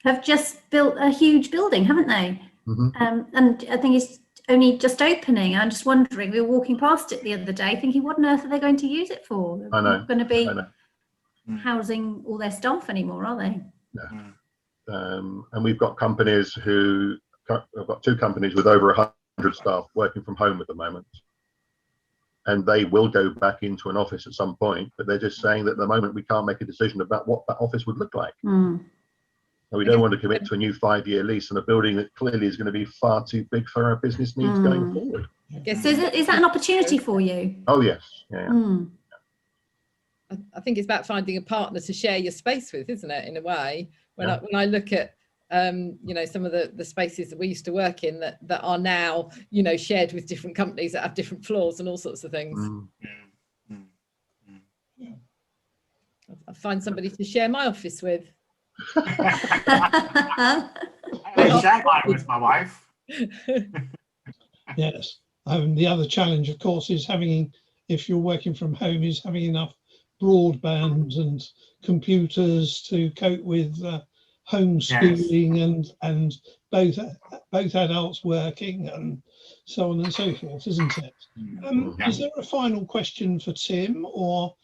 have just built a huge building, haven't they? And I think it's only just opening. I'm just wondering, we were walking past it the other day thinking, what on earth are they going to use it for? They're not going to be housing all their staff anymore, are they? And we've got companies I've got 2 companies with over 100 staff working from home at the moment. and they will go back into an office at some point, but they're just saying that at the moment we can't make a decision about what that office would look like. And we don't want to commit to a new 5-year lease on a building that clearly is going to be far too big for our business needs going forward. Guess So is that an opportunity for you? Oh yes, yeah. I think it's about finding a partner to share your space with, isn't it? In a way, when I look at you know, some of the spaces that we used to work in that are now, you know, shared with different companies that have different floors and all sorts of things. I find somebody to share my office with. I share mine with my wife. Yes. The other challenge, of course, is having, if you're working from home, is having enough broadband and computers to cope with homeschooling and both adults working and so on and so forth, isn't it? Is there a final question for Tim, or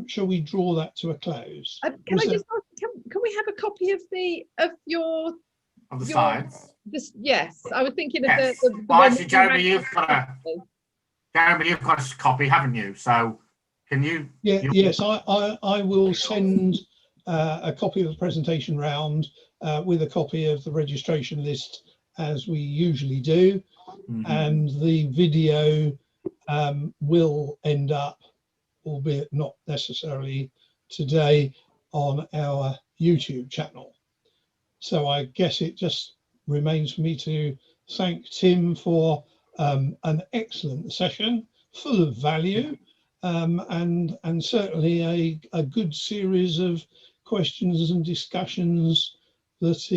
shall we draw that to a close? Can I just ask, can we have a copy of the slides? Yes, I was thinking of Yes. the Well, one actually, Jeremy, you've got a copy, haven't you? So can you? Yes, I will send a copy of the presentation round with a copy of the registration list, as we usually do, and the video will end up, albeit not necessarily today, on our YouTube channel. So I guess it just remains for me to thank Tim for an excellent session, full of value, and certainly a good series of questions and discussions that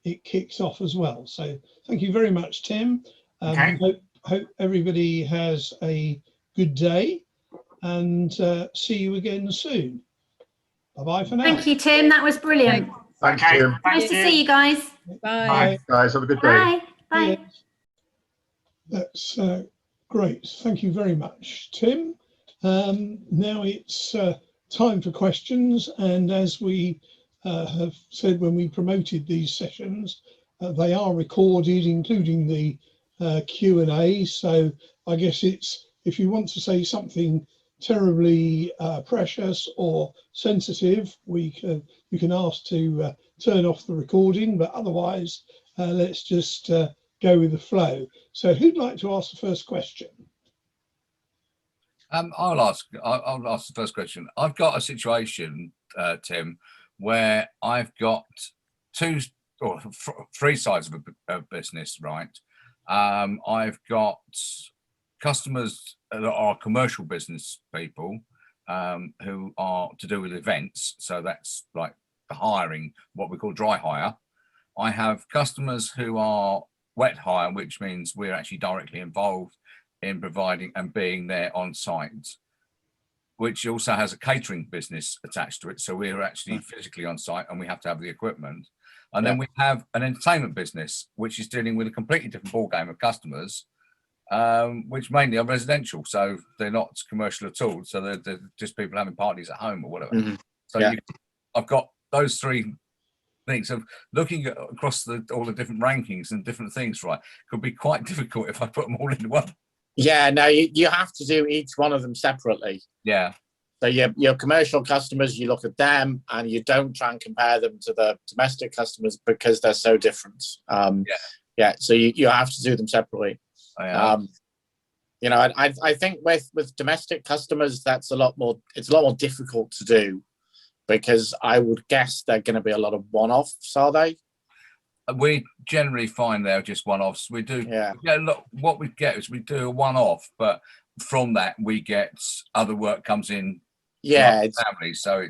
it kicks off as well. So thank you very much, Tim. Hope everybody has a good day, and see you again soon. Bye-bye for now. Thank you, Tim. That was brilliant. Thanks, Tim. Nice to see you guys. Bye. Guys, have a good day. Bye. That's great. Thank you very much, Tim. Now it's time for questions, and as we have said when we promoted these sessions, they are recorded, including the Q&A. So I guess it's, if you want to say something terribly precious or sensitive, you can ask to turn off the recording, but otherwise let's just go with the flow. So who'd like to ask the first question? I'll ask the first question. I've got a situation, Tim, where I've got three sides of a business, right? I've got customers that are commercial business people who are to do with events. So that's like the hiring, what we call dry hire. I have customers who are wet hire, which means we're actually directly involved in providing and being there on site, which also has a catering business attached to it. So we're actually physically on site and we have to have the equipment. And then we have an entertainment business, which is dealing with a completely different ballgame of customers, which mainly are residential. So they're not commercial at all. So they're just people having parties at home or whatever. So I've got those three things of looking at across all the different rankings and different things, right? Could be quite difficult if I put them all into one. Yeah, no, you have to do each one of them separately. Yeah. So your commercial customers, you look at them and you don't try and compare them to the domestic customers because they're so different. So you have to do them separately. You know, I think with domestic customers, it's a lot more difficult to do, because I would guess they're going to be a lot of one-offs, are they? We generally find they're just one-offs. We do. Yeah. Look, what we get is we do a one-off, but from that we get other work comes in. Yeah, family. So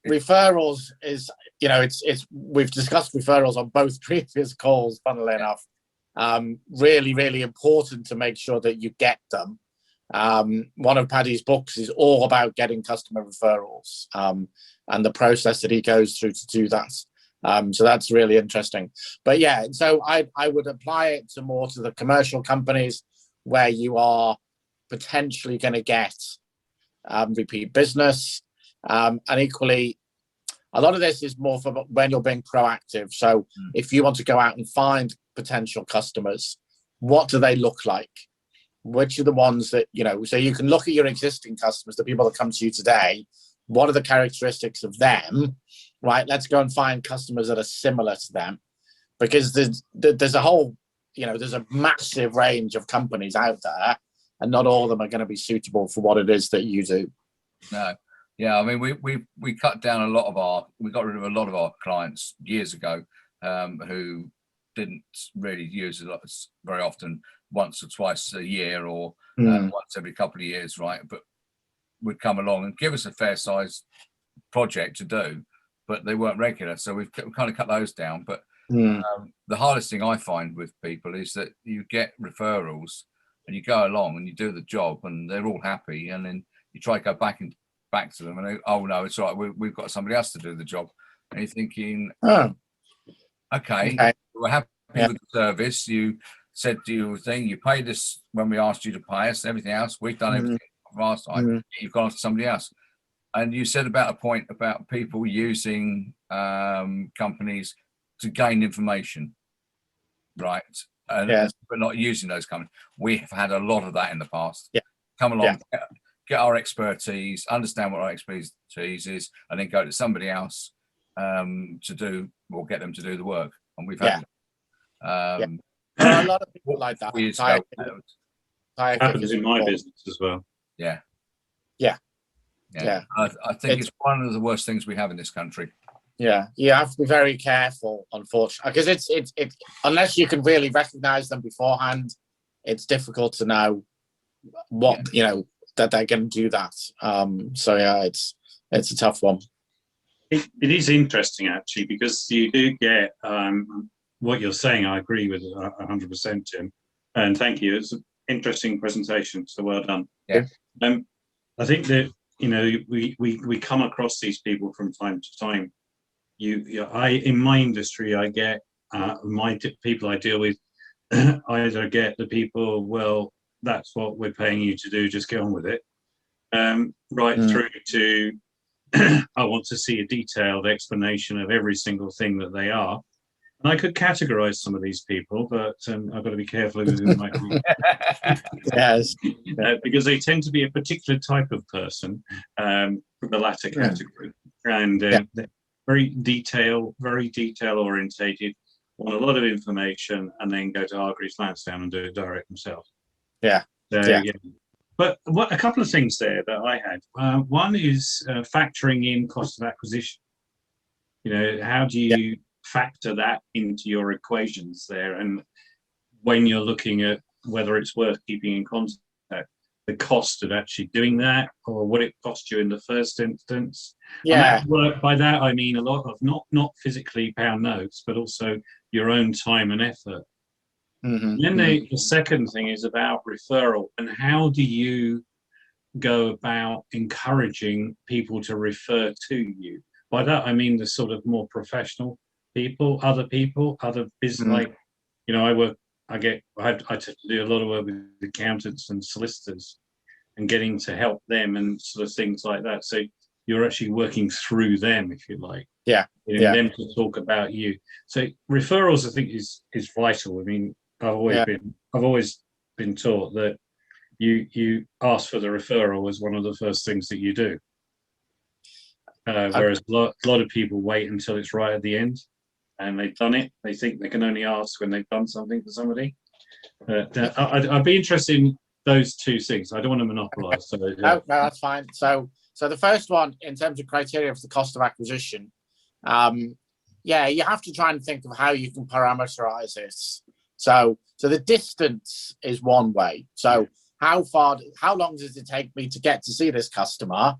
referrals is, you know, we've discussed referrals on both previous calls, funnily enough. Really, really important to make sure that you get them. One of Paddy's books is all about getting customer referrals, and the process that he goes through to do that. So that's really interesting. But yeah, so I would apply it to the commercial companies where you are potentially going to get repeat business, and equally a lot of this is more for when you're being proactive. So if you want to go out and find potential customers, what do they look like? which are the ones that, you know, so you can look at your existing customers, the people that come to you today, what are the characteristics of them, right? Let's go and find customers that are similar to them, because there's a whole, you know, there's a massive range of companies out there, and not all of them are going to be suitable for what it is that you do. No. Yeah, I mean, we cut down a lot of we got rid of a lot of our clients years ago who didn't really use it very often, once or twice a year, or once every couple of years, right? But would come along and give us a fair size project to do, but they weren't regular, so we've kind of cut those down. But the hardest thing I find with people is that you get referrals and you go along and you do the job and they're all happy, and then you try to go back to them and they, oh no, it's all right, we've got somebody else to do the job, and you're thinking, okay, we're happy with the service, you said to your thing, you paid us when we asked you to pay us, everything else, we've done everything from our side, you've gone to somebody else. And you said about a point about people using companies to gain information, right? But not using those companies. We have had a lot of that in the past. Come along, get our expertise, understand what our expertise is, and then go to somebody else to do, or get them to do the work. And we've had a lot of people like that. Happens in my business as well. I think it's one of the worst things we have in this country. Yeah, you have to be very careful, unfortunately, because it's unless you can really recognize them beforehand, it's difficult to know what you know that they're going to do that. So yeah, it's a tough one. It is interesting actually, because you do get what you're saying. I agree with 100%, Tim, and thank you. It's an interesting presentation, so well done. I think that, you know, we come across these people from time to time. In my industry, I get people I deal with either get the people, well, that's what we're paying you to do, just get on with it, right through to I want to see a detailed explanation of every single thing that they are. And I could categorize some of these people, but I've got to be careful who in my group. Because they tend to be a particular type of person from the latter category. And they're very detail orientated, want a lot of information, and then go to Hargreaves Lansdown and do it direct themselves. But a couple of things there that I had. One is factoring in cost of acquisition. You know, how do you factor that into your equations there? And when you're looking at whether it's worth keeping in contact, the cost of actually doing that, or what it cost you in the first instance. By that I mean a lot of not physically pound notes, but also your own time and effort. Then the second thing is about referral, and how do you go about encouraging people to refer to you? By that I mean the sort of more professional people, other business, like, you know, I have to do a lot of work with accountants and solicitors and getting to help them and sort of things like that. So you're actually working through them, if you like. Them to talk about you. So referrals, I think, is vital. I mean, I've always been taught that you ask for the referral as one of the first things that you do. Whereas a lot of people wait until it's right at the end, and they've done it. They think they can only ask when they've done something for somebody. I'd be interested in those two things. I don't want to monopolise. So, no, that's fine. So the first one, in terms of criteria for the cost of acquisition, you have to try and think of how you can parameterize this. So the distance is one way. So how long does it take me to get to see this customer?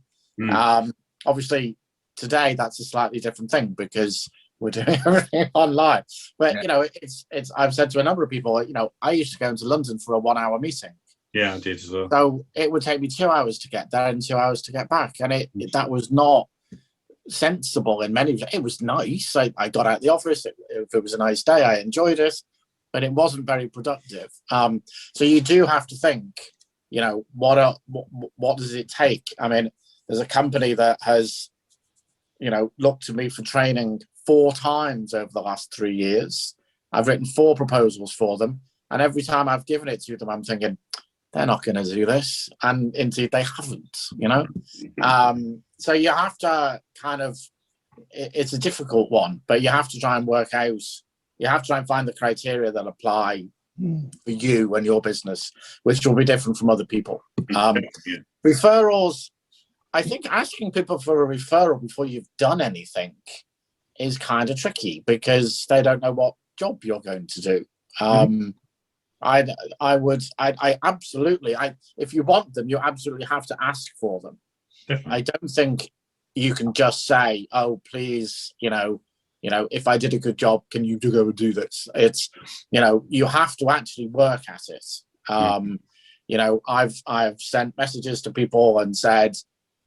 Obviously, today that's a slightly different thing because we're doing everything online. But you know, it's I've said to a number of people, you know, I used to go into London for a 1 hour meeting. Yeah, I did as well. So it would take me 2 hours to get there and 2 hours to get back, and that was not sensible in many. It was nice. I got out of the office. If it was a nice day, I enjoyed it, but it wasn't very productive. So you do have to think, you know, what does it take? I mean, there's a company that has, you know, looked to me for training 4 times over the last 3 years. I've written 4 proposals for them, and every time I've given it to them, I'm thinking, they're not going to do this, and indeed they haven't, you know. So you have to kind of, it's a difficult one, but you have to try and work out, you have to try and find the criteria that apply for you and your business, which will be different from other people. Referrals, I think asking people for a referral before you've done anything is kind of tricky, because they don't know what job you're going to do. I absolutely, if you want them, you absolutely have to ask for them. I don't think you can just say, oh, please, you know, if I did a good job, can you go and do this? It's, you know, you have to actually work at it. You know, I've sent messages to people and said,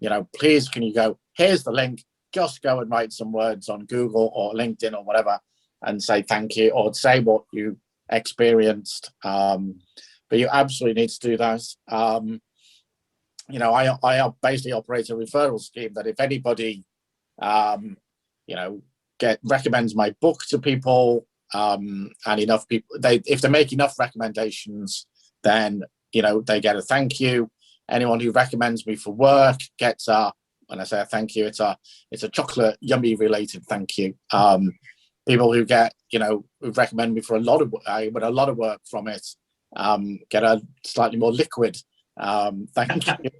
you know, please, can you go, here's the link, just go and write some words on Google or LinkedIn or whatever and say thank you, or say what you experienced. But you absolutely need to do that. You know, I basically operate a referral scheme that if anybody, you know, recommends my book to people, and enough people, if they make enough recommendations, then, you know, they get a thank you. Anyone who recommends me for work gets when I say a thank you, it's a chocolate yummy related thank you. People who get, you know, who recommend me for a lot of work from it, get a slightly more liquid thank you.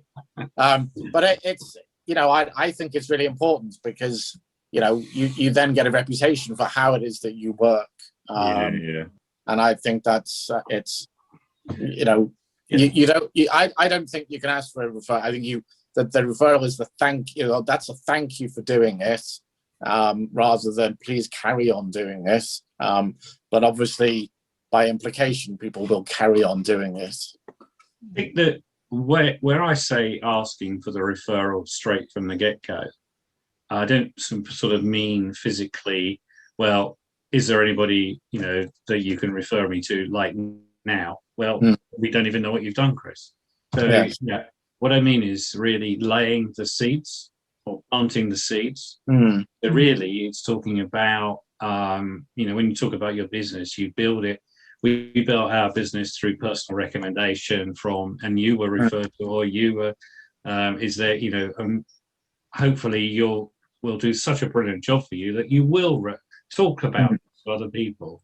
But it's, you know, I think it's really important, because, you know, you then get a reputation for how it is that you work. And I think that's it's, you know, I don't think you can ask for a referral. I think that the referral is the thank you. That's a thank you for doing it, rather than please carry on doing this. But obviously, by implication, people will carry on doing this. I think that where I say asking for the referral straight from the get-go, I don't sort of mean physically, well, is there anybody, you know, that you can refer me to like now? Well, we don't even know what you've done, Chris. So yeah, what I mean is really laying the seeds or planting the seeds. So really, it's talking about, you know, when you talk about your business, you build it. We built our business through personal recommendation and you were referred to, or you were, is there, you know, hopefully we'll do such a brilliant job for you that you will talk about it to other people.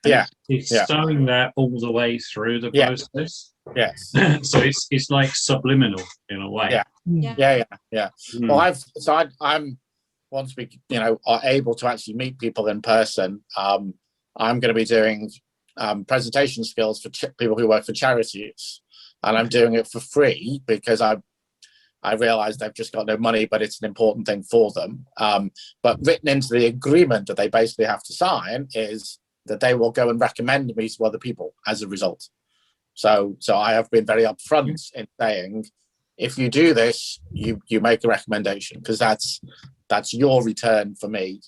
And it's sowing that all the way through the process. Yes. So it's like subliminal in a way. Well, I'm once we, you know, are able to actually meet people in person, I'm going to be doing presentation skills for people who work for charities, and I'm doing it for free because I realize they've just got no money, but it's an important thing for them. But written into the agreement that they basically have to sign is that they will go and recommend me to other people as a result. So I have been very upfront in saying, if you do this, you make a recommendation, because that's your return for me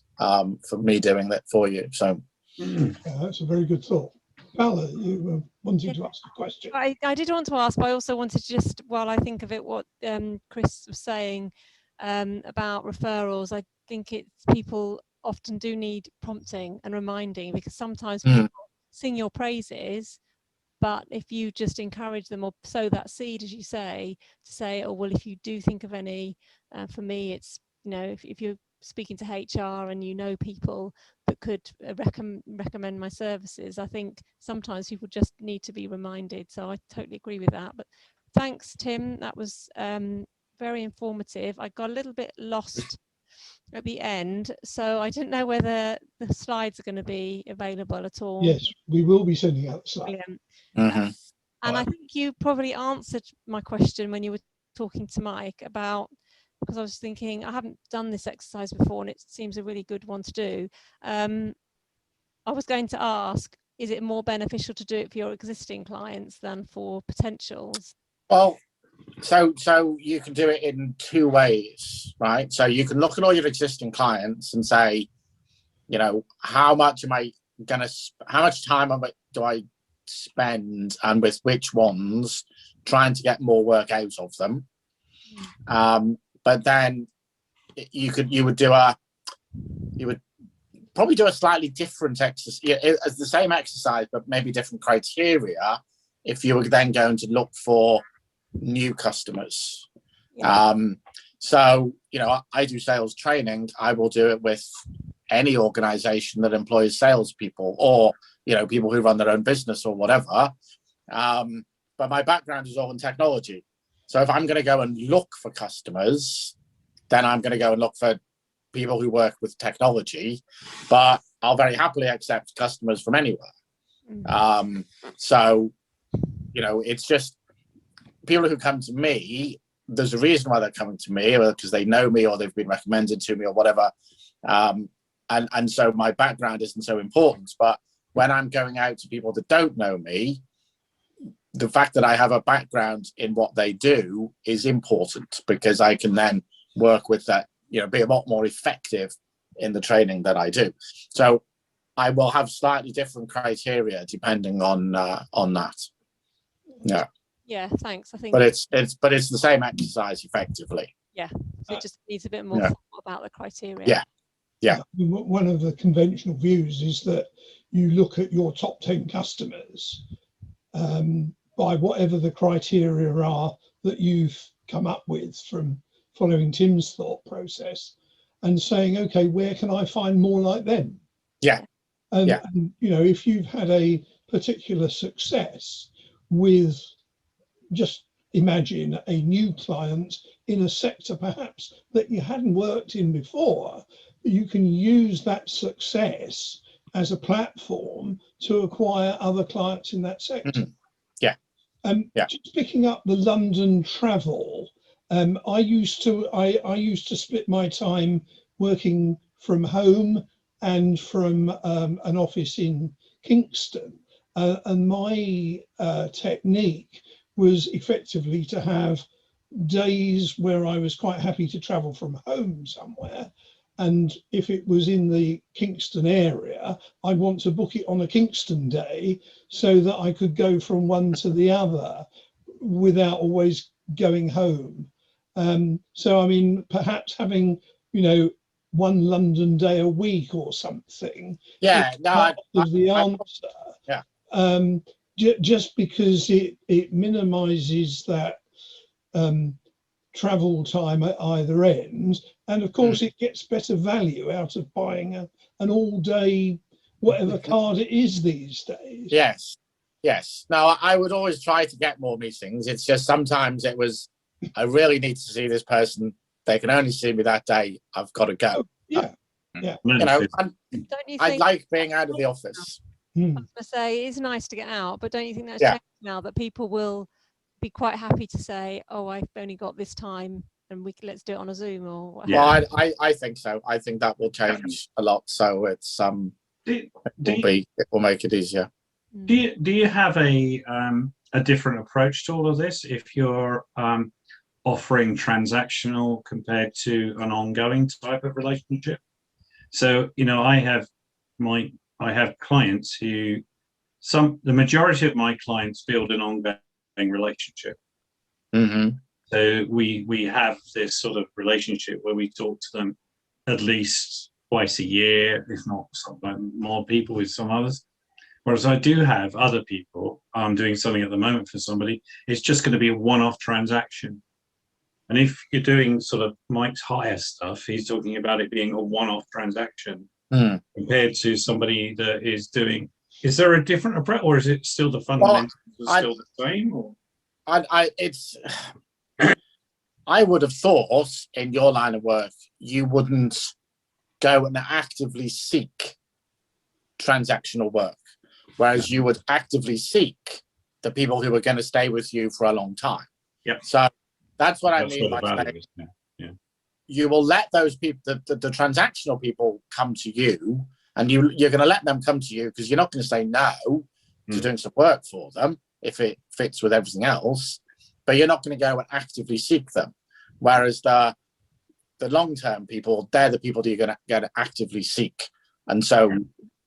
doing that for you. So that's a very good thought. Bella, you were wanting to ask a question. I did want to ask, but I also wanted to just, while I think of it, what Chris was saying about referrals, I think people often do need prompting and reminding, because sometimes people sing your praises, but if you just encourage them or sow that seed, as you say, to say, oh, well, if you do think of any, for me, it's, you know, if you're speaking to HR and you know people that could recommend my services, I think sometimes people just need to be reminded. So I totally agree with that. But thanks, Tim. That was very informative. I got a little bit lost at the end, so I didn't know whether the slides are going to be available at all. Yes, we will be sending out the slides. And I think you probably answered my question when you were talking to Mike about, because I was thinking, I haven't done this exercise before and it seems a really good one to do. I was going to ask, is it more beneficial to do it for your existing clients than for potentials? Well, so you can do it in two ways, right? So you can look at all your existing clients and say, you know, how much time do I spend, and with which ones, trying to get more work out of them. But then you would probably do a slightly different exercise, as the same exercise, but maybe different criteria, if you were then going to look for new customers. Yeah. So, you know, I do sales training. I will do it with any organization that employs salespeople, or, you know, people who run their own business or whatever. But my background is all in technology. So if I'm going to go and look for customers, then I'm going to go and look for people who work with technology, but I'll very happily accept customers from anywhere. So, you know, it's just people who come to me, there's a reason why they're coming to me, or because they know me, or they've been recommended to me, or whatever. And so my background isn't so important. But when I'm going out to people that don't know me, the fact that I have a background in what they do is important, because I can then work with that, you know, be a lot more effective in the training that I do. So I will have slightly different criteria depending on that. Yeah. Yeah, thanks. I think. But it's the same exercise effectively. Yeah, so it just needs a bit more thought about the criteria. Yeah. Yeah. One of the conventional views is that you look at your top 10 customers by whatever the criteria are that you've come up with from following Tim's thought process, and saying, okay, where can I find more like them? Yeah. And you know, if you've had a particular success with, just imagine a new client in a sector perhaps that you hadn't worked in before, you can use that success as a platform to acquire other clients in that sector. Just picking up the London travel, I used to split my time working from home and from an office in Kingston, and my technique was effectively to have days where I was quite happy to travel from home somewhere, and if it was in the Kingston area, I'd want to book it on a Kingston day so that I could go from one to the other without always going home. So I mean, perhaps having, you know, one London day a week or something. Yeah, no, of the answer. Just because it minimises that travel time at either end, and of course it gets better value out of buying an all-day whatever card it is these days. Yes. Now, I would always try to get more meetings. It's just sometimes it was, I really need to see this person. They can only see me that day. I've got to go. You know, I think, like being out of the office. I was going to say, it's nice to get out, but don't you think that's changed now, that people will be quite happy to say, oh, I've only got this time and let's do it on a Zoom or whatever? Well, I think so. I think that will change a lot. So it's it will make it easier. Do you have a different approach to all of this if you're offering transactional compared to an ongoing type of relationship? So, you know, I have clients who, the majority of my clients build an ongoing relationship. So we have this sort of relationship where we talk to them at least twice a year, if not sometimes more people with some others. Whereas I do have other people, I'm doing something at the moment for somebody, it's just going to be a one-off transaction. And if you're doing sort of Mike's hire stuff, he's talking about it being a one-off transaction compared to somebody that is doing, is there a different approach, or is it still the fundamentals are still the same? Or? I would have thought in your line of work, you wouldn't go and actively seek transactional work, whereas you would actively seek the people who are going to stay with you for a long time. So that's what I mean by saying you will let those people, the transactional people, come to you, and you're going to let them come to you because you're not going to say no to doing some work for them if it fits with everything else, but you're not going to go and actively seek them. Whereas the long-term people, they're the people that you're going to actively seek, and so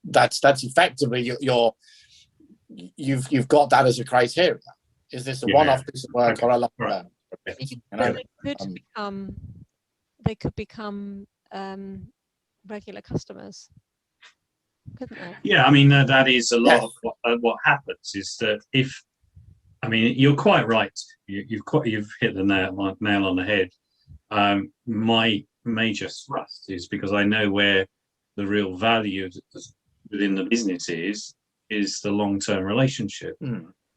that's effectively you've got that as a criteria. Is this a one-off piece of work or a long-term? They could become regular customers, couldn't they? Yeah, I mean that is a lot of what happens is that if I mean, you're quite right. You've hit the nail on the head. My major thrust is because I know where the real value within the business is the long-term relationship.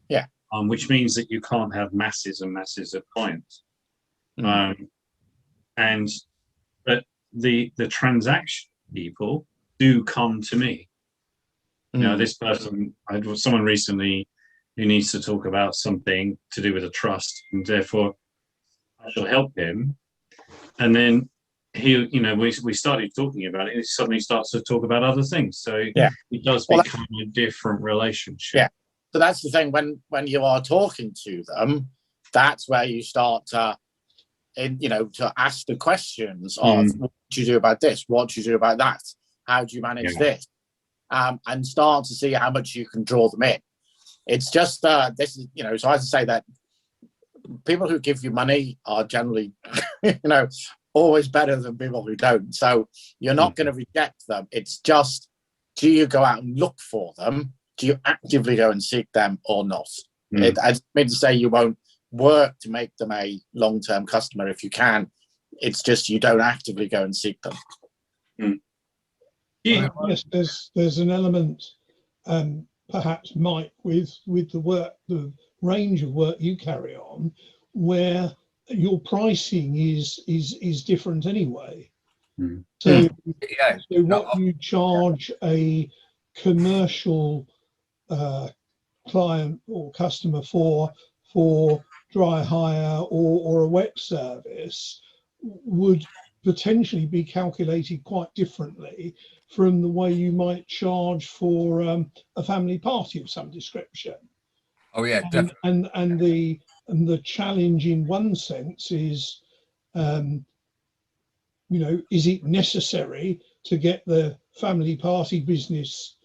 Yeah. Which means that you can't have masses and masses of clients. But the transaction people do come to me. You know, this person, I had someone recently who needs to talk about something to do with a trust, and therefore I shall help him. And then he, you know, we started talking about it, and he suddenly starts to talk about other things. So it does become a different relationship. Yeah. So that's the thing, when you are talking to them, that's where you start to, you know, to ask the questions of what do you do about this? What do you do about that? How do you manage this? And start to see how much you can draw them in. It's just, this is, you know, so I have to say that people who give you money are generally, you know, always better than people who don't. So you're not going to reject them. It's just, do you go out and look for them? Do you actively go and seek them or not? I mean to say you won't work to make them a long-term customer if you can. It's just you don't actively go and seek them. Yes, there's an element, perhaps, Mike, with the range of work you carry on, where your pricing is different anyway. So what you charge a commercial client or customer for dry hire or a wet service would potentially be calculated quite differently from the way you might charge for a family party of some description. Oh yeah, definitely. And the challenge in one sense is, you know, is it necessary to get the family party business,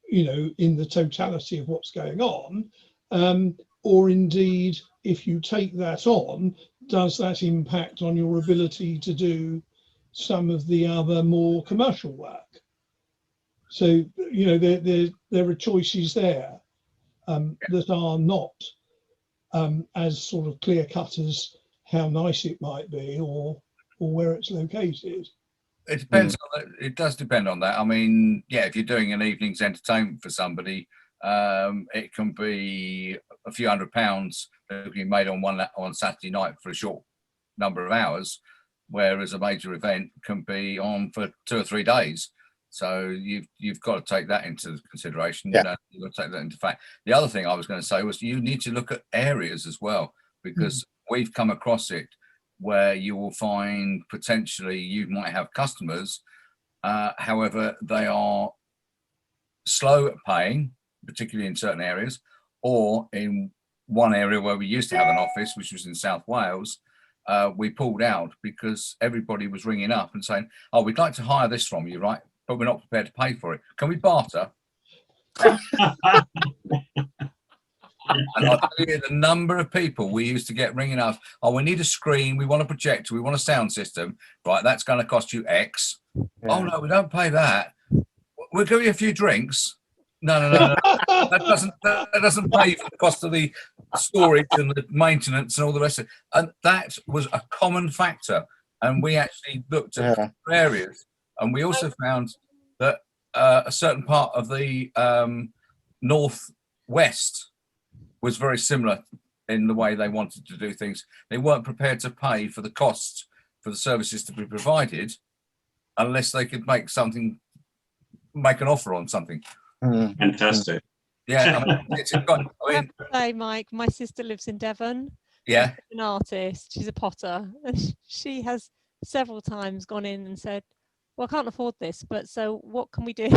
you know, in the totality of what's going on, or indeed, if you take that on, does that impact on your ability to do some of the other more commercial work? So, you know, there are choices there that are not as sort of clear cut as how nice it might be or where it's located. It depends on it does depend on that. I mean, yeah, if you're doing an evening's entertainment for somebody, it can be a few £100 that can be made on Saturday night for a short number of hours, whereas a major event can be on for 2 or 3 days. So you've got to take that into consideration. You know, you've got to take that into fact. The other thing I was going to say was you need to look at areas as well, because we've come across it where you will find potentially you might have customers, however, they are slow at paying, particularly in certain areas, or in one area where we used to have an office, which was in South Wales, we pulled out because everybody was ringing up and saying, oh, we'd like to hire this from you, right? But we're not prepared to pay for it. Can we barter? And I'll tell you the number of people we used to get ringing us, oh, we need a screen, we want a projector, we want a sound system. Right, that's going to cost you X. Oh, no, we don't pay that. We'll give you a few drinks. No. That doesn't pay for the cost of the storage and the maintenance and all the rest of it. And that was a common factor. And we actually looked at areas, and we also found that a certain part of the northwest was very similar in the way they wanted to do things. They weren't prepared to pay for the costs for the services to be provided unless they could make an offer on something. Fantastic. Yeah, I have to say, Mike, my sister lives in Devon. Yeah. She's an artist. She's a potter, and she has several times gone in and said, well, I can't afford this, but so what can we do?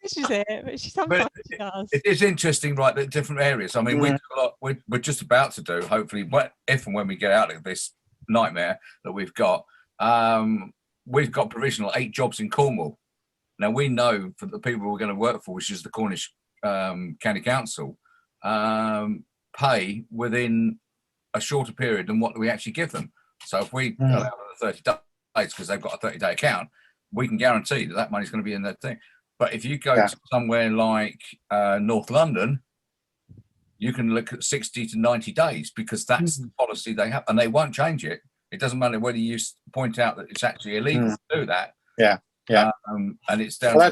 She's it, but she sometimes does. It is interesting, right, that different areas. I mean, we're just about to do, hopefully, if and when we get out of this nightmare that we've got provisional 8 jobs in Cornwall. Now, we know for the people we're going to work for, which is the Cornish County Council, pay within a shorter period than what we actually give them. So if we allow them 30 days because they've got a 30-day account, we can guarantee that money's going to be in that thing. But if you go to somewhere like North London, you can look at 60 to 90 days because that's the policy they have, and they won't change it. It doesn't matter whether you point out that it's actually illegal to do that. Yeah, yeah. And it's down. Well,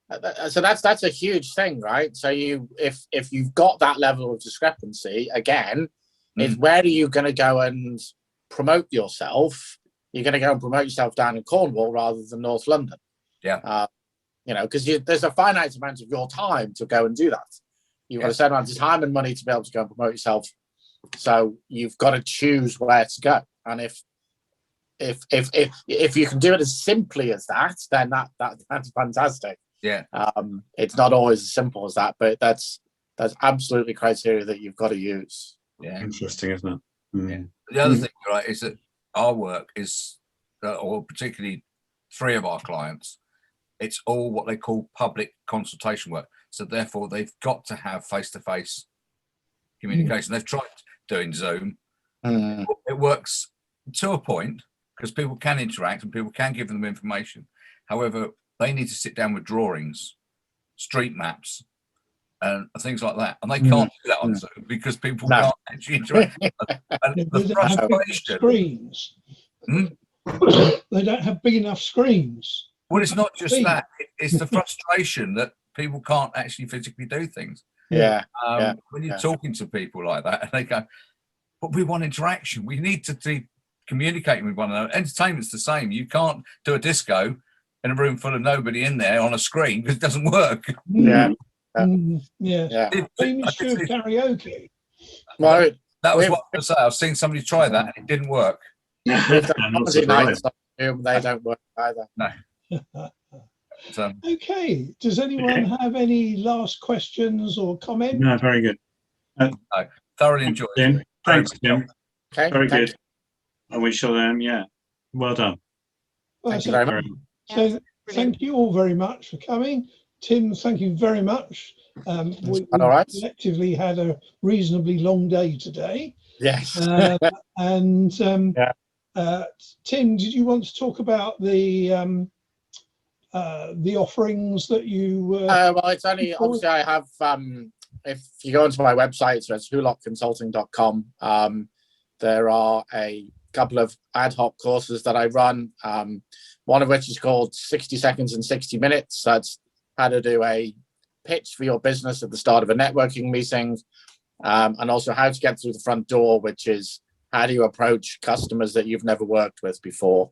that's a huge thing, right? So if you've got that level of discrepancy, again, is where are you going to go and promote yourself? You're going to go and promote yourself down in Cornwall rather than North London. Yeah. You know, because there's a finite amount of your time to go and do that. You've got a certain amount of time and money to be able to go and promote yourself. So you've got to choose where to go. And if you can do it as simply as that, then that's fantastic. Yeah. It's not always as simple as that, but that's absolutely criteria that you've got to use. Yeah. Interesting, isn't it? Yeah. The other thing, right, is that our work is, or particularly 3 of our clients, it's all what they call public consultation work. So therefore, they've got to have face-to-face communication. They've tried doing Zoom. It works to a point because people can interact and people can give them information. However, they need to sit down with drawings, street maps, and things like that. And they can't do that on Zoom because people can't actually interact. And the frustration. Screens. They don't have big enough screens. Well, it's not just that. It's the frustration that people can't actually physically do things. When you're talking to people like that, and they go, but we want interaction. We need to be communicating with one another. Entertainment's the same. You can't do a disco in a room full of nobody in there on a screen because it doesn't work. Famous karaoke. Well, that was what I was saying. I've seen somebody try that and it didn't work. Comedy nights on Zoom, they don't work either. No. So, okay. Does anyone have any last questions or comments? No, very good. I thoroughly enjoyed it. Tim, thanks, Tim. Okay, very good. And we shall, well done. Well, thank you very much. So thank you all very much for coming. Tim, thank you very much. We collectively had a reasonably long day today. Yes. Tim, did you want to talk about the offerings that you? Well, it's only obviously I have. If you go onto my website, so it's hoolockconsulting.com. There are a couple of ad hoc courses that I run. One of which is called 60 Seconds in 60 Minutes. That's how to do a pitch for your business at the start of a networking meeting, and also how to get through the front door, which is how do you approach customers that you've never worked with before.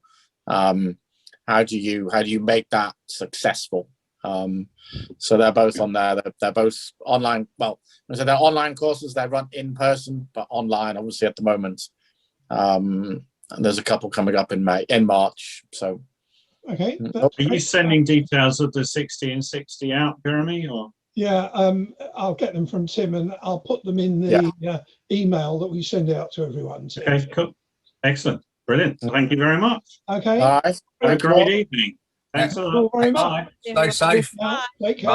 How do you make that successful? So they're both on there. They're both online. Well, so they're online courses. They run in person, but online, obviously, at the moment. And there's a couple coming up in March. So, okay. Are you sending details of the 60 and 60 out, Jeremy? Or yeah, I'll get them from Tim, and I'll put them in the email that we send out to everyone. Tim. Okay, cool, excellent, brilliant. Thank you very much. Okay. All right. Have a great evening. Thanks a lot. Very much. stay safe. Take care.